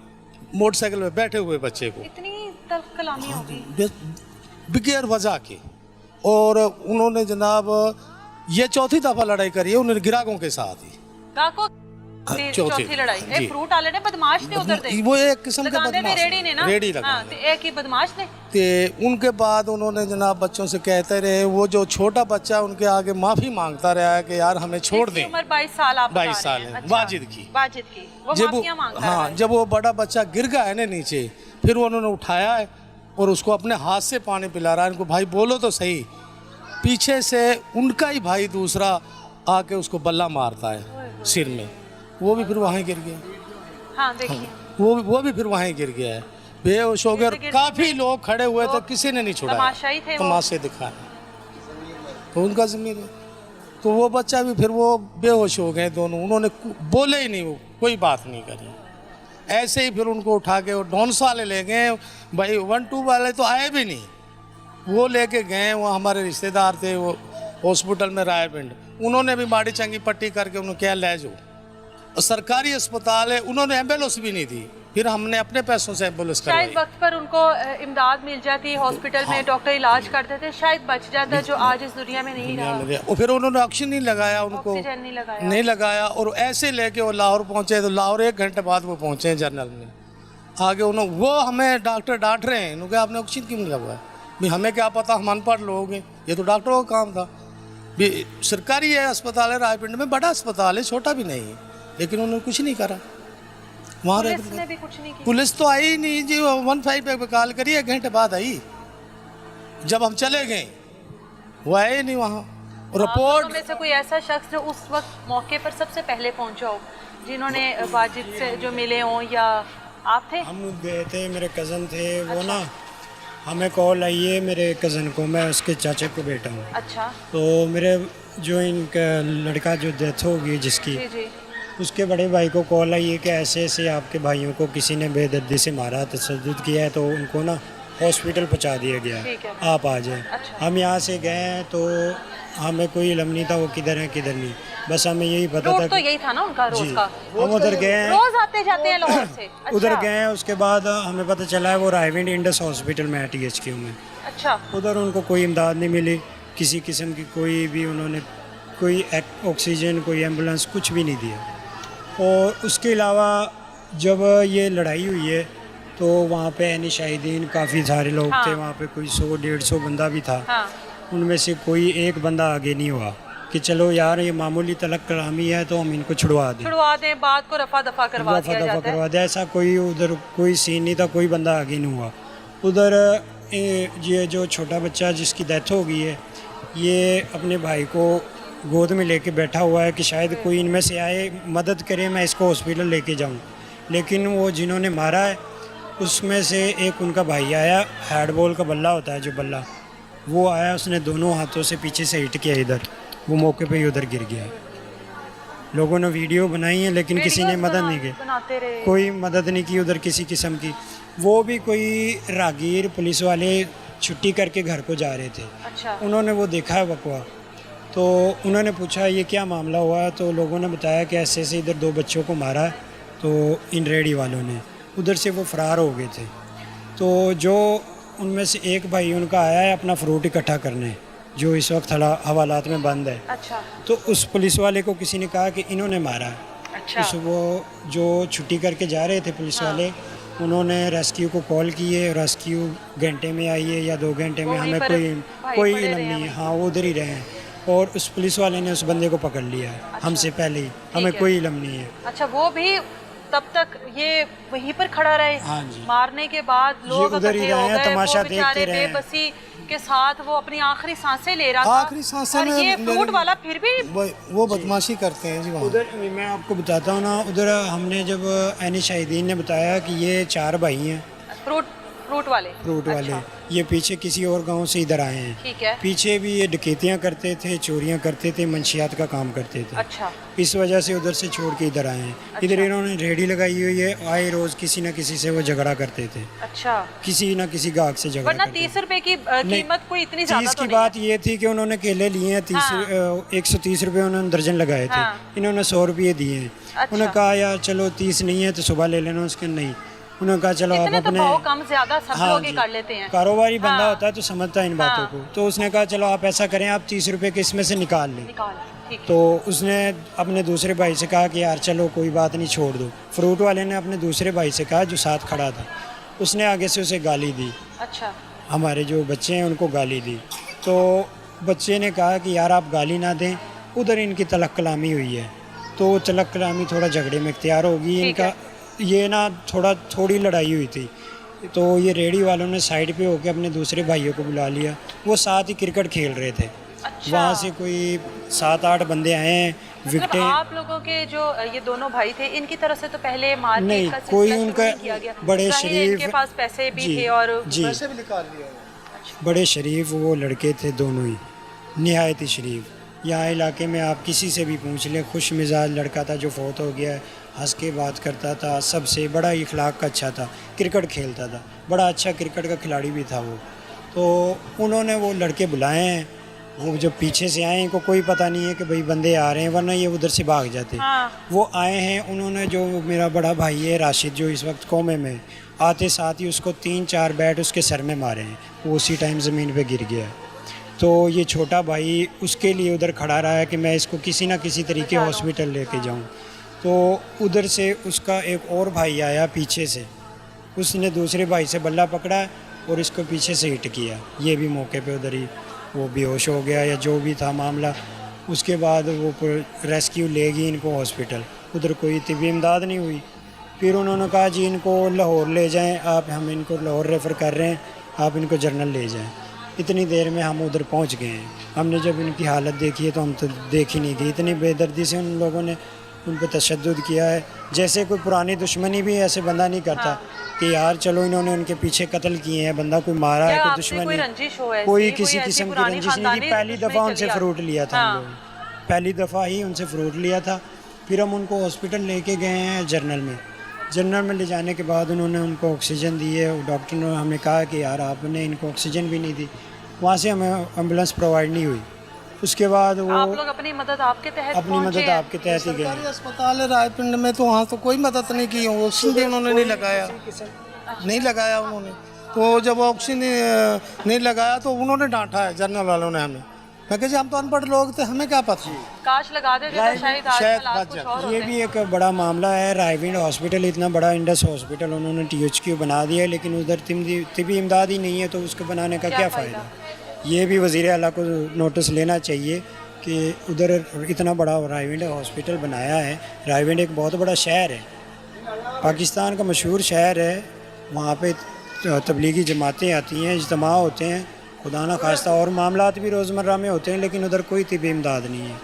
मोटरसाइकिल पे बैठे हुए बच्चे को। इतनी तल्ख कलामी होगी बगैर वजह के। और उन्होंने जनाब ये 4थी दफ़ा लड़ाई करी है उन्होंने ग्राहकों के साथ ही। चौथी लड़ाई। एक फ्रूट वाले ने बदमाश ने उधर दे, वो एक किस्म का बदमाश, रेडी ने ना, रेडी लगा। हाँ, एक ही बदमाश ने। ते उनके बाद उन्होंने जनाब बच्चों से कहते रहे, वो जो छोटा बच्चा उनके आगे माफ़ी मांगता रहा कि यार हमें छोड़ दें। उम्र 22 साल आप 22 साल है। अच्छा, वाजिद की वो माफिया मांगता है। हाँ, जब वो बड़ा बच्चा गिर गया है ना नीचे, फिर उन्होंने उठाया है और उसको अपने हाथ से पानी पिला रहा है। इनको भाई बोलो तो सही। पीछे से उनका ही भाई दूसरा आके उसको बल्ला मारता है सिर में, वो भी फिर वहाँ गिर गया। हाँ देखिए, वो भी फिर वहाँ गिर गया है, बेहोश हो गया। और काफ़ी लोग खड़े हुए थे, किसी ने नहीं छुड़ाया, तमाशाई थे वो। तमाशे दिखाए तो उनका जिम्मेदार। तो वो बच्चा भी फिर वो बेहोश हो गए दोनों, उन्होंने बोले ही नहीं, वो कोई बात नहीं करी। ऐसे ही फिर उनको उठा के वो डॉन्स वाले ले गए भाई, 1-2 वाले तो आए भी नहीं, वो लेके गए। वो हमारे रिश्तेदार थे, वो हॉस्पिटल में रायपिंड, उन्होंने भी माड़ी चंगी पट्टी करके उन्होंने क्या ले जाओ। और सरकारी अस्पताल है, उन्होंने एम्बुलेंस भी नहीं दी, फिर हमने अपने पैसों से एम्बुलेंस शायद करवाई। वक्त पर उनको इमदाद मिल जाती, हॉस्पिटल में डॉक्टर इलाज करते थे, शायद बच जाता, जो आज इस दुनिया में नहीं रहा। और फिर उन्होंने ऑक्सीजन नहीं लगाया, उनको ऑक्सीजन नहीं लगाया। और ऐसे लेके वो लाहौर पहुंचे, तो लाहौर 1 घंटे बाद वो पहुंचे जनरल में। आगे उन्होंने, वो हमें डॉक्टर डांट रहे हैं, उन्होंने कहा आपने ऑक्सीजन क्यों नहीं लगवाया? भाई हमें क्या पता, हम अनपढ़ लोग हैं, ये तो डॉक्टरों का काम था। भी सरकारी है अस्पताल है रायपिंड में, बड़ा अस्पताल है, छोटा भी नहीं है, लेकिन उन्होंने कुछ नहीं करा। वहाँ पुलिस ने भी कुछ नहीं किया। पुलिस तो आई नहीं जी, 15 पे कॉल करी, 1 घंटे बाद आई। जब हम चले गए वो आए नहीं वहाँ। रिपोर्ट में से कोई ऐसा शख्स जो उस वक्त मौके पर सबसे पहले पहुंचा हो, जिन्होंने वाजिद से जो मिले हों, या आप थे? हम गए थे, मेरे कज़न थे वो ना, हमें कॉल आई है मेरे कज़न को, मैं उसके चाचा को बेटा हूँ। अच्छा। तो मेरे जो इनका लड़का जो डेथ होगी जिसकी, जी जी। उसके बड़े भाई को कॉल आई है कि ऐसे ऐसे आपके भाइयों को किसी ने बेदर्दी से मारा, तशद्दुद किया है, तो उनको ना हॉस्पिटल पहुंचा दिया गया, आप आ जाएं। अच्छा। हम यहाँ से गए हैं तो हमें कोई इल्म नहीं था वो किधर है किधर नहीं, बस हमें यही पता था। तो यही था ना उनका रोज जी, का। हम उधर गए हैं, रोज आते जाते हैं लाहौर से। अच्छा। उधर गए हैं, उसके बाद हमें पता चला है वो रायविंड इंडस हॉस्पिटल में है THQ में। अच्छा। उधर उनको कोई इमदाद नहीं मिली किसी किस्म की, कोई भी उन्होंने कोई ऑक्सीजन, कोई एम्बुलेंस, कुछ भी नहीं दिया। और उसके अलावा जब ये लड़ाई हुई है तो वहाँ पे यानी शाहिदीन काफ़ी सारे लोग थे, वहाँ पे कोई 100-150 बंदा भी था। उनमें से कोई एक बंदा आगे नहीं हुआ कि चलो यार ये मामूली तलक कलामी है तो हम इनको छुड़वा दें, बात को रफा दफा करवा दें। ऐसा कोई उधर कोई सीन नहीं था, कोई बंदा आगे नहीं हुआ। उधर ये जो छोटा बच्चा जिसकी डेथ हो गई है, ये अपने भाई को गोद में लेके बैठा हुआ है कि शायद कोई इनमें से आए मदद करे, मैं इसको हॉस्पिटल लेके जाऊं। लेकिन वो जिन्होंने मारा है उसमें से एक उनका भाई आया, हैंडबॉल का बल्ला होता है जो बल्ला, वो आया, उसने दोनों हाथों से पीछे से हिट किया इधर, वो मौके पे ही उधर गिर गया। लोगों ने वीडियो बनाई है लेकिन किसी ने मदद नहीं की, कोई मदद नहीं की उधर किसी किस्म की। वो भी कोई रागीर पुलिस वाले छुट्टी करके घर को जा रहे थे। अच्छा। उन्होंने वो देखा है वकवा, तो उन्होंने पूछा ये क्या मामला हुआ है, तो लोगों ने बताया कि ऐसे ऐसे इधर 2 बच्चों को मारा है, तो इन रेडी वालों ने, उधर से वो फ़रार हो गए थे। तो जो उनमें से एक भाई उनका आया है अपना फ्रूट इकट्ठा करने, जो इस वक्त हवालात में बंद है। अच्छा। तो उस पुलिस वाले को किसी ने कहा कि इन्होंने मारा है। अच्छा। वो जो छुट्टी करके जा रहे थे पुलिस वाले, उन्होंने रेस्क्यू को कॉल की है, रेस्क्यू घंटे में आई है या 2 घंटे में, हमें कोई इल्म नहीं है। हाँ, वो उधर ही रहे हैं और उस पुलिस वाले ने उस बंदे को पकड़ लिया है। अच्छा। हमसे पहले ही, हमें कोई इल्म नहीं है। अच्छा, वो भी तब तक ये वहीं पर खड़ा रहे? हाँ जी। मारने के बाद लोग उधर ही रहे हैं, तमाशा देखते रहे, बेबसी के साथ वो अपनी आखिरी सांसें ले रहा था। आखिरी सांसें और ये फ्रूट वाला फिर भी वो बदमाशी करते हैं जी वहाँ। उधर मैं आपको बताता हूँ ना, उधर हमने जब ऐनी शाहिदीन ने बताया कि ये 4 भाई हैं फ्रूट वाले। अच्छा। ये पीछे किसी और गांव से इधर आए हैं। ठीक है। पीछे भी ये डकैतियाँ करते थे, चोरियाँ करते थे, मंशियात का काम करते थे। अच्छा। इस वजह से उधर से छोड़ के इधर आए हैं। अच्छा। इधर इन्होंने रेडी लगाई हुई है, आए रोज किसी न किसी से वो झगड़ा करते थे। अच्छा। किसी न किसी गाहक से झगड़ा। वरना 30 रुपए की कीमत कोई इतनी ज्यादा चीज़ की बात ये थी कि उन्होंने केले लिए हैं 130 रुपए उन्होंने दर्जन लगाए थे। इन्होंने 100 रुपये दिए हैं। उन्होंने कहा यार चलो 30 नहीं है तो सुबह ले लेना, उसके नहीं। उन्होंने कहा चलो आप अपने कम ज्यादा सब लोग ही कर लेते हैं। कारोबारी बंदा होता है तो समझता है इन बातों को। तो उसने कहा चलो आप ऐसा करें, आप 30 रुपए के इसमें से निकाल लें। तो उसने अपने दूसरे भाई से कहा कि यार चलो कोई बात नहीं, छोड़ दो। फ्रूट वाले ने अपने दूसरे भाई से कहा जो साथ खड़ा था, उसने आगे से उसे गाली दी। अच्छा। हमारे जो बच्चे हैं उनको गाली दी। तो बच्चे ने कहा कि यार आप गाली ना दें। उधर इनकी तलक कलामी हुई है, तो तलक कलामी थोड़ा झगड़े में इख्तियार होगी इनका। ये ना थोड़ी लड़ाई हुई थी, तो ये रेडी वालों ने साइड पे होकर अपने दूसरे भाइयों को बुला लिया। वो साथ ही क्रिकेट खेल रहे थे, अच्छा। वहाँ से कोई 7-8 बंदे आए हैं मतलब विकटें। आप लोगों के जो ये दोनों भाई थे, इनकी तरफ से तो पहले मारपीट नहीं, का सिलसिला कोई शुरू उनका नहीं किया गया। बड़े जाहिर है शरीफ इनके पास पैसे भी जी, थे और जी पैसे भी निकाल लिया। बड़े शरीफ वो लड़के थे दोनों ही, निहायत ही शरीफ। यहाँ इलाके में आप किसी से भी पूछ लें, खुश मिजाज लड़का था जो फौत हो गया है, हंस के बात करता था सबसे, बड़ा इखलाक का अच्छा था, क्रिकेट खेलता था, बड़ा अच्छा क्रिकेट का खिलाड़ी भी था वो। तो उन्होंने वो लड़के बुलाए हैं, वो जो पीछे से आए इनको कोई पता नहीं है कि भाई बंदे आ रहे हैं, वरना ये उधर से भाग जाते। वो आए हैं, उन्होंने जो मेरा बड़ा भाई है राशिद जो इस वक्त कोमे में, आते साथ ही उसको 3-4 बैट उसके सर में मारे हैं, वो उसी टाइम ज़मीन पे गिर गया। तो ये छोटा भाई उसके लिए उधर खड़ा रहा है कि मैं इसको किसी ना किसी तरीके हॉस्पिटल लेके जाऊं। तो उधर से उसका एक और भाई आया पीछे से, उसने दूसरे भाई से बल्ला पकड़ा और इसको पीछे से हिट किया। ये भी मौके पे उधर ही वो बेहोश हो गया या जो भी था मामला। उसके बाद वो रेस्क्यू ले गई इनको हॉस्पिटल, उधर कोई तिब्बी इमदाद नहीं हुई। फिर उन्होंने कहा जी इनको लाहौर ले जाएं आप, हम इनको लाहौर रेफ़र कर रहे हैं, आप इनको जनरल ले जाएं। इतनी देर में हम उधर पहुंच गए हैं। हमने जब इनकी हालत देखी है तो हम तो देख ही नहीं गई, इतनी बेदर्दी से उन लोगों ने उन पर तशद्दुद किया है। जैसे कोई पुरानी दुश्मनी भी ऐसे बंदा नहीं करता कि यार चलो इन्होंने उनके पीछे कत्ल किए हैं, बंदा कोई मारा है, कोई दुश्मनी, कोई किसी किस्म की रंजिश नहीं थी। पहली दफ़ा उनसे फ्रूट लिया था हम लोगों, पहली दफ़ा ही उनसे फ्रूट लिया था। फिर हम उनको हॉस्पिटल लेके गए हैं जनरल में। जनरल में ले जाने के बाद उन्होंने उनको ऑक्सीजन दी है। डॉक्टर ने हमें कहा कि यार आपने इनको ऑक्सीजन भी नहीं दी, वहाँ से हमें एम्बुलेंस प्रोवाइड नहीं हुई। उसके बाद वो आप लोग अपनी मदद आपके तहत अपनी मदद आपके तहत ही गए। सरकारी अस्पताल है रायपिंड में, तो वहाँ तो कोई मदद नहीं की, ऑक्सीजन भी उन्होंने नहीं लगाया, नहीं लगाया उन्होंने। तो जब ऑक्सीजन नहीं लगाया तो उन्होंने डांटा है जनरल वालों ने हमें। मैं कहा जी हम तो अनपढ़ लोग थे, हमें क्या पता। काश लगा देते तो शायद आज हालात कुछ और ये होते। भी एक बड़ा मामला है। रायविंड हॉस्पिटल इतना बड़ा इंडस हॉस्पिटल उन्होंने THQ बना दिया है, लेकिन उधर तिब्बी इमदाद ही नहीं है, तो उसको बनाने का क्या फ़ायदा। ये भी वज़ीर आला को नोटिस लेना चाहिए कि उधर इतना बड़ा रायविंड हॉस्पिटल बनाया है। रायविंड एक बहुत बड़ा शहर है, पाकिस्तान का मशहूर शहर है। वहाँ पे तबलीगी जमातें आती हैं, इज्तिमा होते हैं, खुदा न खास्ता और मामलात भी रोज़मर्रा में होते हैं, लेकिन उधर कोई तिब्बी इमदाद नहीं है।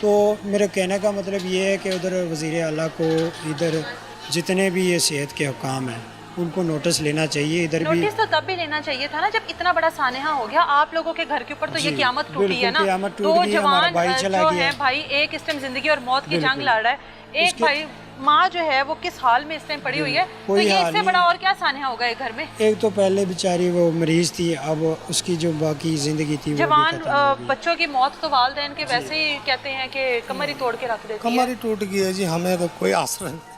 तो मेरे कहने का मतलब ये है कि उधर वज़ीर आला को इधर जितने भी ये सेहत के हुकाम हैं उनको नोटिस लेना चाहिए। इधर भी नोटिस तो तब भी लेना चाहिए था ना जब इतना बड़ा सानेहा हो गया। आप लोगों के घर के ऊपर तो ये क़यामत टूटी है ना। क़यामत टूट दो गई, हमारा जवान भाई चला जो गया है भाई, एक इस टाइम जिंदगी और मौत की जंग लड़ रहा है, एक भाई माँ जो है वो किस हाल में इस टाइम पड़ी हुई है। तो कोई ये हाल इससे नहीं। बड़ा और क्या सानेहा होगा एक घर में। एक तो पहले बेचारी वो मरीज थी, अब उसकी जो बाकी ज़िंदगी थी वो भी जवान खत्म हो गई। बच्चों की मौत तो वालिदैन के वैसे ही कहते हैं कि कमर ही तोड़ के रख देती है। कमर ही टूट गई है जी, हमें तो कोई आसरा नहीं।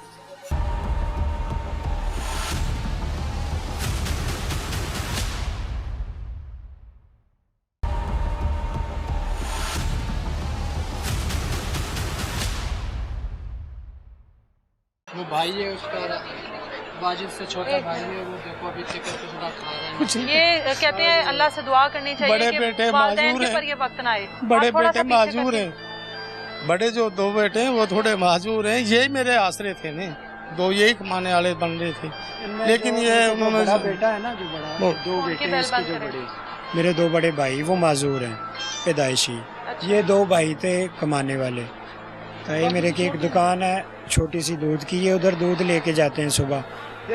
वो भाई है उसका, वाजिद से छोटा भाई है, वो देखो अभी चिकन को थोड़ा खा रहा है। कुछ ये कहते हैं अल्लाह से दुआ करनी चाहिए बड़े कि बेटे वालिदैन माजूर के हैं। पर ये वक्त ना आए। बड़े आप थोड़ा बेटे सा पीछे माजूर करके- हैं, बड़े जो 2 बेटे हैं वो थोड़े माजूर हैं। यही मेरे आसरे थे ने, 2 यही कमाने वाले बन रहे थे, लेकिन ये उन्होंने बड़ा बेटा है ना जो बड़ा, वो- 2 बेटे हैं बैल इसके बंद जो करें। बड़े, मेरे 2 बड़े भाई वो माजूर हैं पैदाइशी। ये 2 भाई थे कमाने वाले। तो ये मेरे की एक दुकान है छोटी सी दूध की, ये उधर दूध लेके जाते हैं सुबह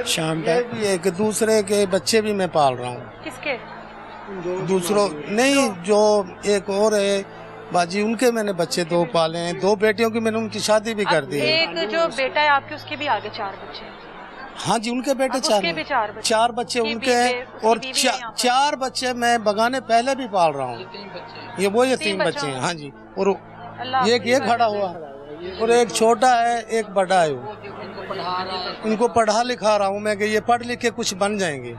शाम ये तक। भी एक दूसरे के बच्चे भी मैं पाल रहा हूँ। किसके? दूसरों नहीं, जो एक और है बाजी, उनके मैंने बच्चे 2 पाले हैं। 2 बेटियों की मैंने उनकी शादी भी कर दी है। एक जो बेटा है आपके उसके भी आगे 4 बच्चे हैं। हाँ जी, उनके बेटे अब 4 उसके भी 4 बच्चे। 4 बच्चे उसकी उनके हैं, बीवी- और उसकी बीवी है यहाँ पर। 4 बच्चे मैं बगाने पहले भी पाल रहा हूँ। ये वो ये 3 बच्चे हैं। हाँ जी, और अल्लाह एक ये खड़ा हुआ और एक छोटा है, एक बड़ा है। वो इनको पढ़ा लिखा रहा हूँ मैं कि ये पढ़ लिख के कुछ बन जाएंगे।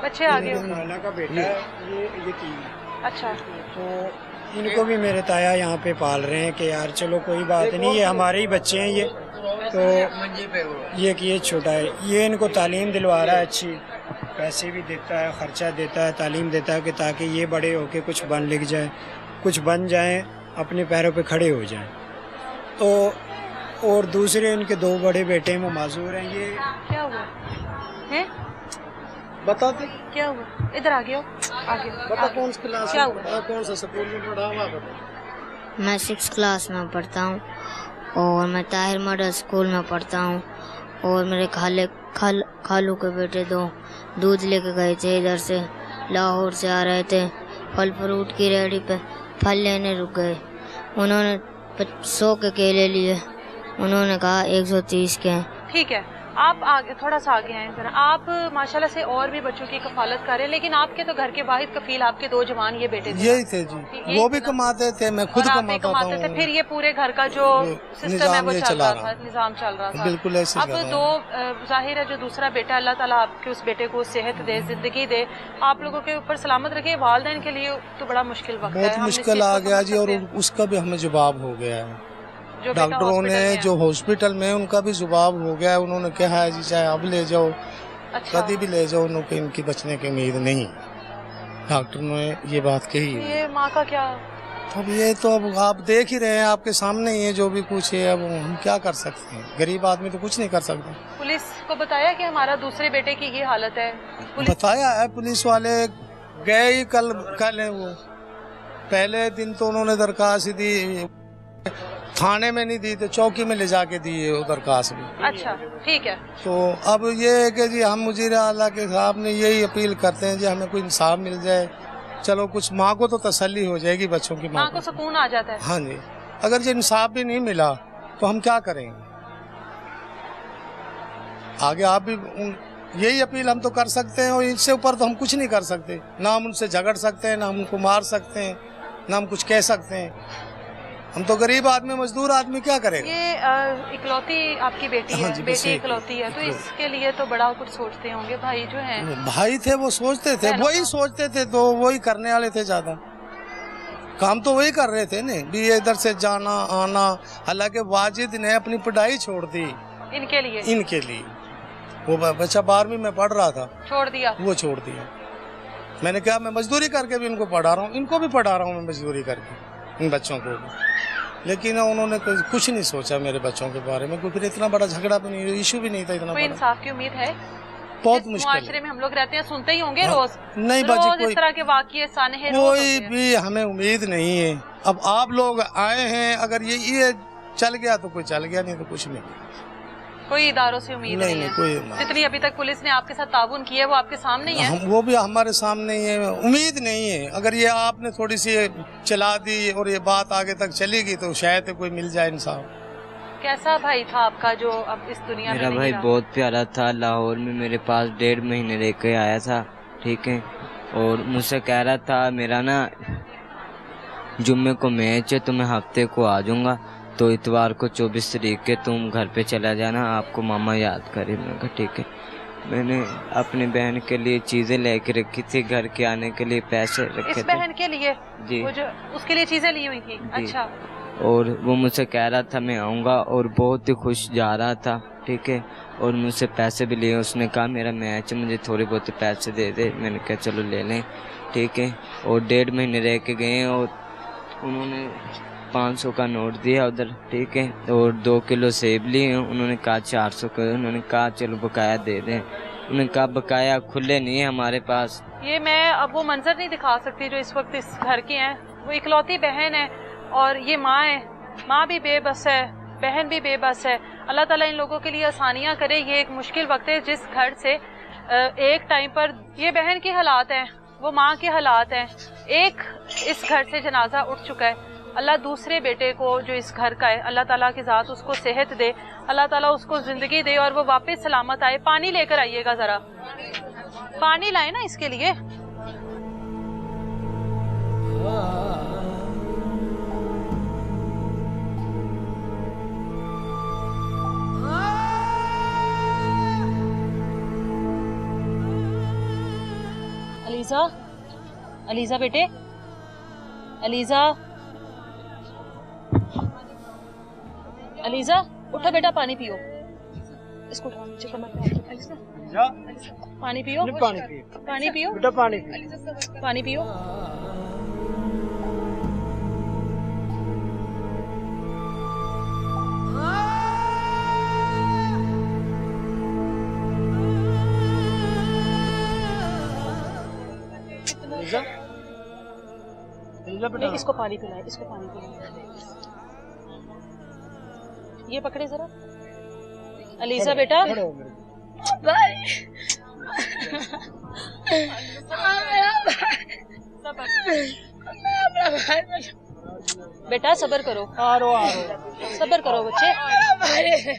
बच्चे आगे हो। खाला का बेटा है ये 3। अच्छा, तो इनको भी मेरे ताया यहाँ पे पाल रहे हैं कि यार चलो कोई बात नहीं, ये हमारे ही बच्चे हैं। ये तो ये कि ये छोटा है, ये इनको तालीम दिलवा रहा है अच्छी, पैसे भी देता है, ख़र्चा देता है, तालीम देता है कि ताकि ये बड़े होके कुछ बन लिख जाए, कुछ बन जाएं, अपने पैरों पे खड़े हो जाएं। तो और दूसरे इनके 2 बड़े बेटे हैं वो माजूर हैं। ये क्या हुआ है? बताते क्या हुआ? इधर आ गया, आगे बता कौन सी क्लास क्या में हुआ? कौन सा स्कूल में पढ़ा हुआ बता। मैं 6 क्लास में पढ़ता हूँ और मैं ताहिर मॉडल स्कूल में पढ़ता हूँ। और मेरे खालू के बेटे 2 दूध लेके गए थे, इधर से लाहौर से आ रहे थे, फल फ्रूट की रेहड़ी पे फल लेने रुक गए। उन्होंने 100 के केले लिए, उन्होंने कहा 130 के हैं। ठीक है, आप आगे थोड़ा सा आगे आए जरा। आप माशाल्लाह से और भी बच्चों की कफालत कर रहे हैं, लेकिन आपके तो घर के वाहिद कफील आपके 2 जवान ये बेटे थे। यही थे जी, यही वो थे भी ना? कमाते थे, मैं खुद और आप भी कमाता कमाते थे, था। फिर ये पूरे घर का जो सिस्टम है वो ये चल चला रहा था, निजाम चल रहा था। बिल्कुल ऐसे अब चल रहा है। 2 जाहिर है जो दूसरा बेटा, अल्लाह ताला आपके उस बेटे को सेहत दे, जिंदगी दे, आप लोगों के ऊपर सलामत रखे। वालिदैन के लिए तो बड़ा मुश्किल वक्त है, बहुत हम इस मुश्किल चीज़ आ को गया समझ जी, और सकते हैं। उसका भी हमें जवाब हो गया है। जो बेटा डॉक्टरों हॉस्पिटल ने में है। जो हॉस्पिटल में उनका भी जवाब हो गया है। उन्होंने कहा है जी चाहे अब ले जाओ, अच्छा, कभी भी ले जाओ, उनको इनकी बचने की उम्मीद नहीं। डॉक्टर ने ये बात कही है। ये माँ का क्या? अब ये तो अब आप देख ही रहे हैं, आपके सामने ही है जो भी कुछ है। अब हम क्या कर सकते हैं, गरीब आदमी तो कुछ नहीं कर सकता। पुलिस को बताया कि हमारा दूसरे बेटे की ये हालत है? पुलिस बताया है, पुलिस वाले गए ही कल है। वो पहले दिन तो उन्होंने दरखास्त दी, थाने में नहीं दी तो चौकी में ले जाके दी है वो दरखास्त भी। अच्छा, ठीक है। तो अब ये है कि जी हम मुजीर आला के साहब ने यही अपील करते हैं जी हमें कोई इंसाफ मिल जाए। चलो कुछ माँ को तो तसल्ली हो जाएगी, बच्चों की माँ को सुकून आ जाता है। हाँ जी, अगर जो इंसाफ भी नहीं मिला तो हम क्या करेंगे आगे। आप भी यही अपील हम तो कर सकते हैं, और इससे ऊपर तो हम कुछ नहीं कर सकते। ना हम उनसे झगड़ सकते हैं, ना हम उनको मार सकते हैं, ना हम कुछ कह सकते हैं। हम तो गरीब आदमी, मजदूर आदमी क्या करेगा। ये इकलौती आपकी बेटी है? हाँ जी, बस बेटी एक इकलौती है, तो इसके लिए तो बड़ा कुछ सोचते होंगे भाई जो हैं। भाई थे वो सोचते थे, वही सोचते थे, तो वही करने वाले थे, ज्यादा काम तो वही कर रहे थे ने भी, इधर से जाना आना। हालांकि वाजिद ने अपनी पढ़ाई छोड़ दी इनके लिए। वो बच्चा 12वीं में पढ़ रहा था, छोड़ दिया, वो छोड़ दिया। मैंने कहा मैं मजदूरी करके भी इनको पढ़ा रहा हूँ, इनको भी पढ़ा रहा हूँ मैं मजदूरी करके, इन बच्चों को भी। लेकिन उन्होंने कुछ नहीं सोचा मेरे बच्चों के बारे में। कोई फिर इतना बड़ा झगड़ा भी नहीं, इशू भी नहीं था इतना कोई बड़ा। इंसाफ की उम्मीद है? बहुत इस मुश्किल है। मुआशरे में हम लोग रहते हैं, सुनते ही होंगे हाँ, रोज। नहीं बाजी, रोज कोई इस तरह के वाकये सानहे रोज कोई होते हैं। भी हमें उम्मीद नहीं है। अब आप लोग आए हैं, अगर ये चल गया तो कोई चल गया, नहीं तो कुछ नहीं। कोई इदारों से उम्मीद नहीं, है? कोई जितनी अभी तक पुलिस ने आपके साथ ताउन किया है वो आपके सामने ही है। वो भी हमारे सामने ही है। उम्मीद नहीं है, अगर ये आपने थोड़ी सी चला दी और ये बात आगे तक चलेगी तो शायद कोई मिल जाए इंसाफ। कैसा भाई था आपका जो अब इस दुनिया में मेरा नहीं भाई रहा? बहुत प्यारा था। लाहौर में मेरे पास 1.5 महीने रह के आया था, ठीक है। और मुझसे कह रहा था मेरा ना जुम्मे को मैच है तो मैं हफ्ते को आ जाऊँगा, तो इतवार को 24 तारीख के तुम घर पे चला जाना, आपको मामा याद करे। मैंने कहा ठीक है। मैंने अपनी बहन के लिए चीज़ें लेके रखी थी, घर के आने के लिए पैसे रखे थे। इस बहन के लिए? जी। वो जो उसके लिए चीजें ली हुई थी? अच्छा। और वो मुझसे कह रहा था मैं आऊँगा, और बहुत ही खुश जा रहा था, ठीक है। और मुझसे पैसे भी लिए। उसने कहा मेरा मैच, मुझे थोड़े बहुत पैसे दे दे। मैंने कहा चलो ले लें, ठीक है। और 1.5 महीने रह के गए और उन्होंने 500 का नोट दिया उधर, ठीक है। और 2 किलो सेब लिए। उन्होंने कहा 400 का। उन्होंने कहा चलो बकाया दे दें। उन्होंने कहा बकाया खुले नहीं है हमारे पास। ये मैं अब वो मंजर नहीं दिखा सकती जो इस वक्त इस घर की हैं। वो इकलौती बहन है और ये माँ है। माँ भी बेबस है, बहन भी बेबस है। अल्लाह ताला इन लोगों के लिए आसानियाँ करे। ये एक मुश्किल वक्त है जिस घर से एक टाइम पर ये बहन के हालात हैं, वो माँ के हालात हैं। एक इस घर से जनाजा उठ चुका है। अल्लाह दूसरे बेटे को जो इस घर का है, अल्लाह ताला की ज़ात उसको सेहत दे, अल्लाह ताला उसको ज़िंदगी दे और वो वापस सलामत आए। पानी लेकर आइएगा, ज़रा पानी लाए ना इसके लिए। अलीज़ा, अलीज़ा बेटे, अलीज़ा, अलीज़ा उठो बेटा, पानी पियो। इसको उठाओ नीचे कमर पे। अलीज़ा पानी पियो, पानी पियो बेटा, पानी पियो। नहीं, इसको पानी पिलाए, इसको पानी पिलाए। ये पकड़े जरा अलीजा बेटा। भाई बेटा सब्र करो, सब्र करो बच्चे,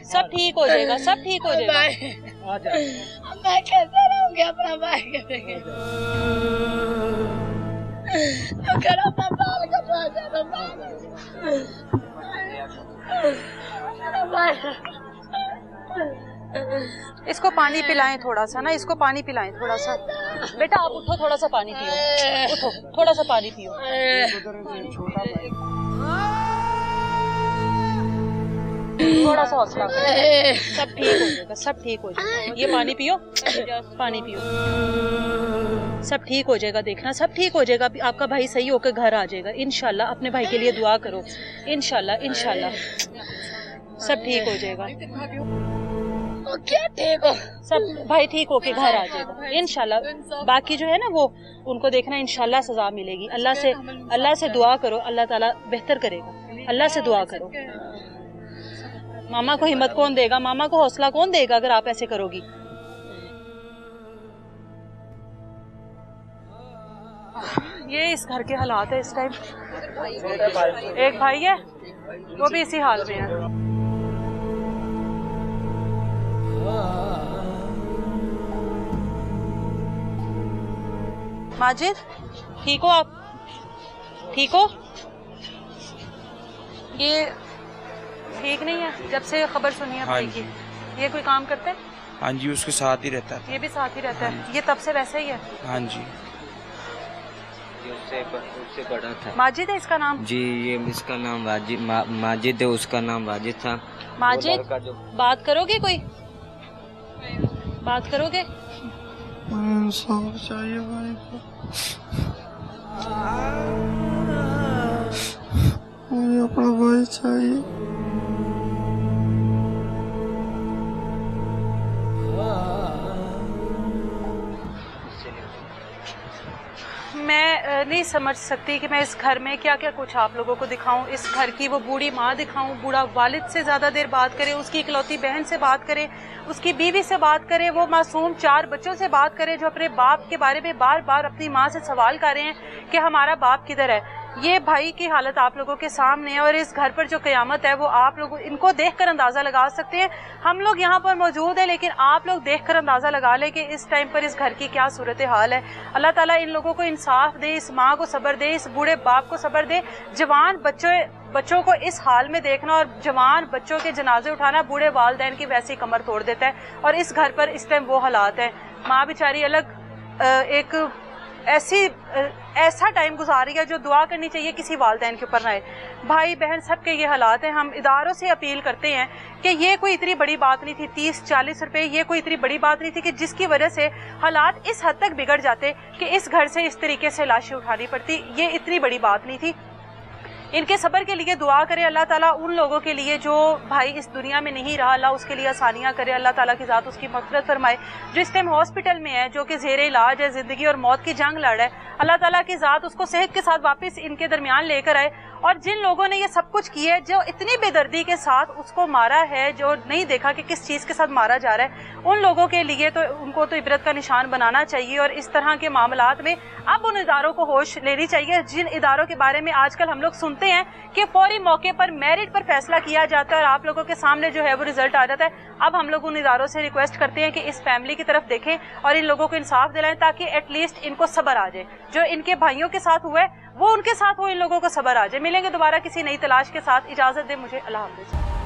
सब ठीक हो जाएगा, सब ठीक हो जाएगा। मैं कैसे रहूंगी अपना भाई के बगैर? अगर अपना बाल कटवा जाना इसको पानी पिलाएं थोड़ा सा ना, इसको पानी पिलाएं थोड़ा सा। बेटा आप उठो, थोड़ा सा पानी पियो, उठो थोड़ा सा पानी पियो। थोड़ा सा हौसला करो, सब ठीक हो जाएगा, सब ठीक हो जाएगा। ये पानी पियो, पानी पियो, सब ठीक हो जाएगा। देखना सब ठीक हो जाएगा। आपका भाई सही होकर घर आ जाएगा इंशाल्लाह। अपने भाई के लिए दुआ करो, इंशाल्लाह इंशाल्लाह सब ठीक हो जाएगा। क्या ठीक हो? सब भाई ठीक होके घर आ जाएगा इंशाल्लाह। बाकी जो है ना वो उनको देखना, इंशाल्लाह सजा मिलेगी। अल्लाह से दुआ करो, अल्लाह ताला बेहतर करेगा। अल्लाह से दुआ करो। मामा को हिम्मत कौन देगा, मामा को हौसला कौन देगा अगर आप ऐसे करोगी? ये इस घर के हालात है इस टाइम। एक भाई है वो भी इसी हाल में है। माजिद ठीक हो आप? ठीक हो? ये ठीक नहीं है जब से खबर सुनी है भाई की। ये कोई काम करते हैं? हाँ जी, उसके साथ ही रहता है। ये भी साथ ही रहता है? ये तब से वैसे ही है? हाँ जी, उससे बड़ा था। माजिद है इसका नाम? जी, ये इसका नाम माजिद है, उसका नाम वाजिद था। माजिद बात करोगे? कोई बात करोगे? इंसाफ चाहिए भाई को, मुझे अपना भाई चाहिए। मैं नहीं समझ सकती कि मैं इस घर में क्या क्या कुछ आप लोगों को दिखाऊं। इस घर की वो बूढ़ी माँ दिखाऊं, बूढ़ा वालिद से ज़्यादा देर बात करें, उसकी इकलौती बहन से बात करें, उसकी बीवी से बात करें, वो मासूम 4 बच्चों से बात करें जो अपने बाप के बारे में बार बार अपनी माँ से सवाल कर रहे हैं कि हमारा बाप किधर है। ये भाई की हालत आप लोगों के सामने है और इस घर पर जो क़यामत है वो आप लोग इनको देखकर अंदाज़ा लगा सकते हैं। हम लोग यहाँ पर मौजूद है लेकिन आप लोग देखकर अंदाज़ा लगा लें कि इस टाइम पर इस घर की क्या सूरत हाल है। अल्लाह ताला इन लोगों को इंसाफ दे, इस माँ को सब्र दे, इस बूढ़े बाप को सब्र दे। जवान बच्चों को इस हाल में देखना और जवान बच्चों के जनाजे उठाना बूढ़े वालिदैन की वैसी कमर तोड़ देता है। और इस घर पर इस टाइम वो हालात है। माँ बेचारी अलग एक ऐसा टाइम गुजार रही है जो दुआ करनी चाहिए किसी वालिदैन के ऊपर ना आए। भाई बहन सबके ये हालात हैं। हम इदारों से अपील करते हैं कि ये कोई इतनी बड़ी बात नहीं थी, 30-40 रुपए ये कोई इतनी बड़ी बात नहीं थी कि जिसकी वजह से हालात इस हद तक बिगड़ जाते कि इस घर से इस तरीके से लाशें उठानी पड़ती। ये इतनी बड़ी बात नहीं थी। इनके सब्र के लिए दुआ करें अल्लाह ताला उन लोगों के लिए जो भाई इस दुनिया में नहीं रहा, अल्लाह उसके लिए आसानियाँ करे। अल्लाह ताला की ज़ात उसकी मग़फ़िरत फरमाए। जो इस टाइम हॉस्पिटल में है, जो कि ज़ेरे इलाज है, ज़िंदगी और मौत की जंग लड़ रहा है, अल्लाह ताला की ज़ात उसको सेहत के साथ वापस इनके दरमियान लेकर आए। और जिन लोगों ने ये सब कुछ किया है, जो इतनी बेदर्दी के साथ उसको मारा है, जो नहीं देखा कि किस चीज़ के साथ मारा जा रहा है, उन लोगों के लिए तो उनको तो इबरत का निशान बनाना चाहिए। और इस तरह के मामलात में अब उन इदारों को होश लेनी चाहिए जिन इदारों के बारे में आजकल हम लोग सुनते हैं कि फौरी मौके पर मेरिट पर फैसला किया जाता है और आप लोगों के सामने जो है वो रिजल्ट आ जाता है। अब हम लोग उन इदारों से रिक्वेस्ट करते हैं कि इस फैमिली की तरफ देखें और इन लोगों को इंसाफ दिलाएं ताकि एटलीस्ट इनको सब्र आ जाए। जो इनके भाइयों के साथ हुआ है वो उनके साथ हो, इन लोगों को सब्र आ जाए। मिलेंगे दोबारा किसी नई तलाश के साथ। इजाज़त दे मुझे। अल्लाह हाफ़िज़।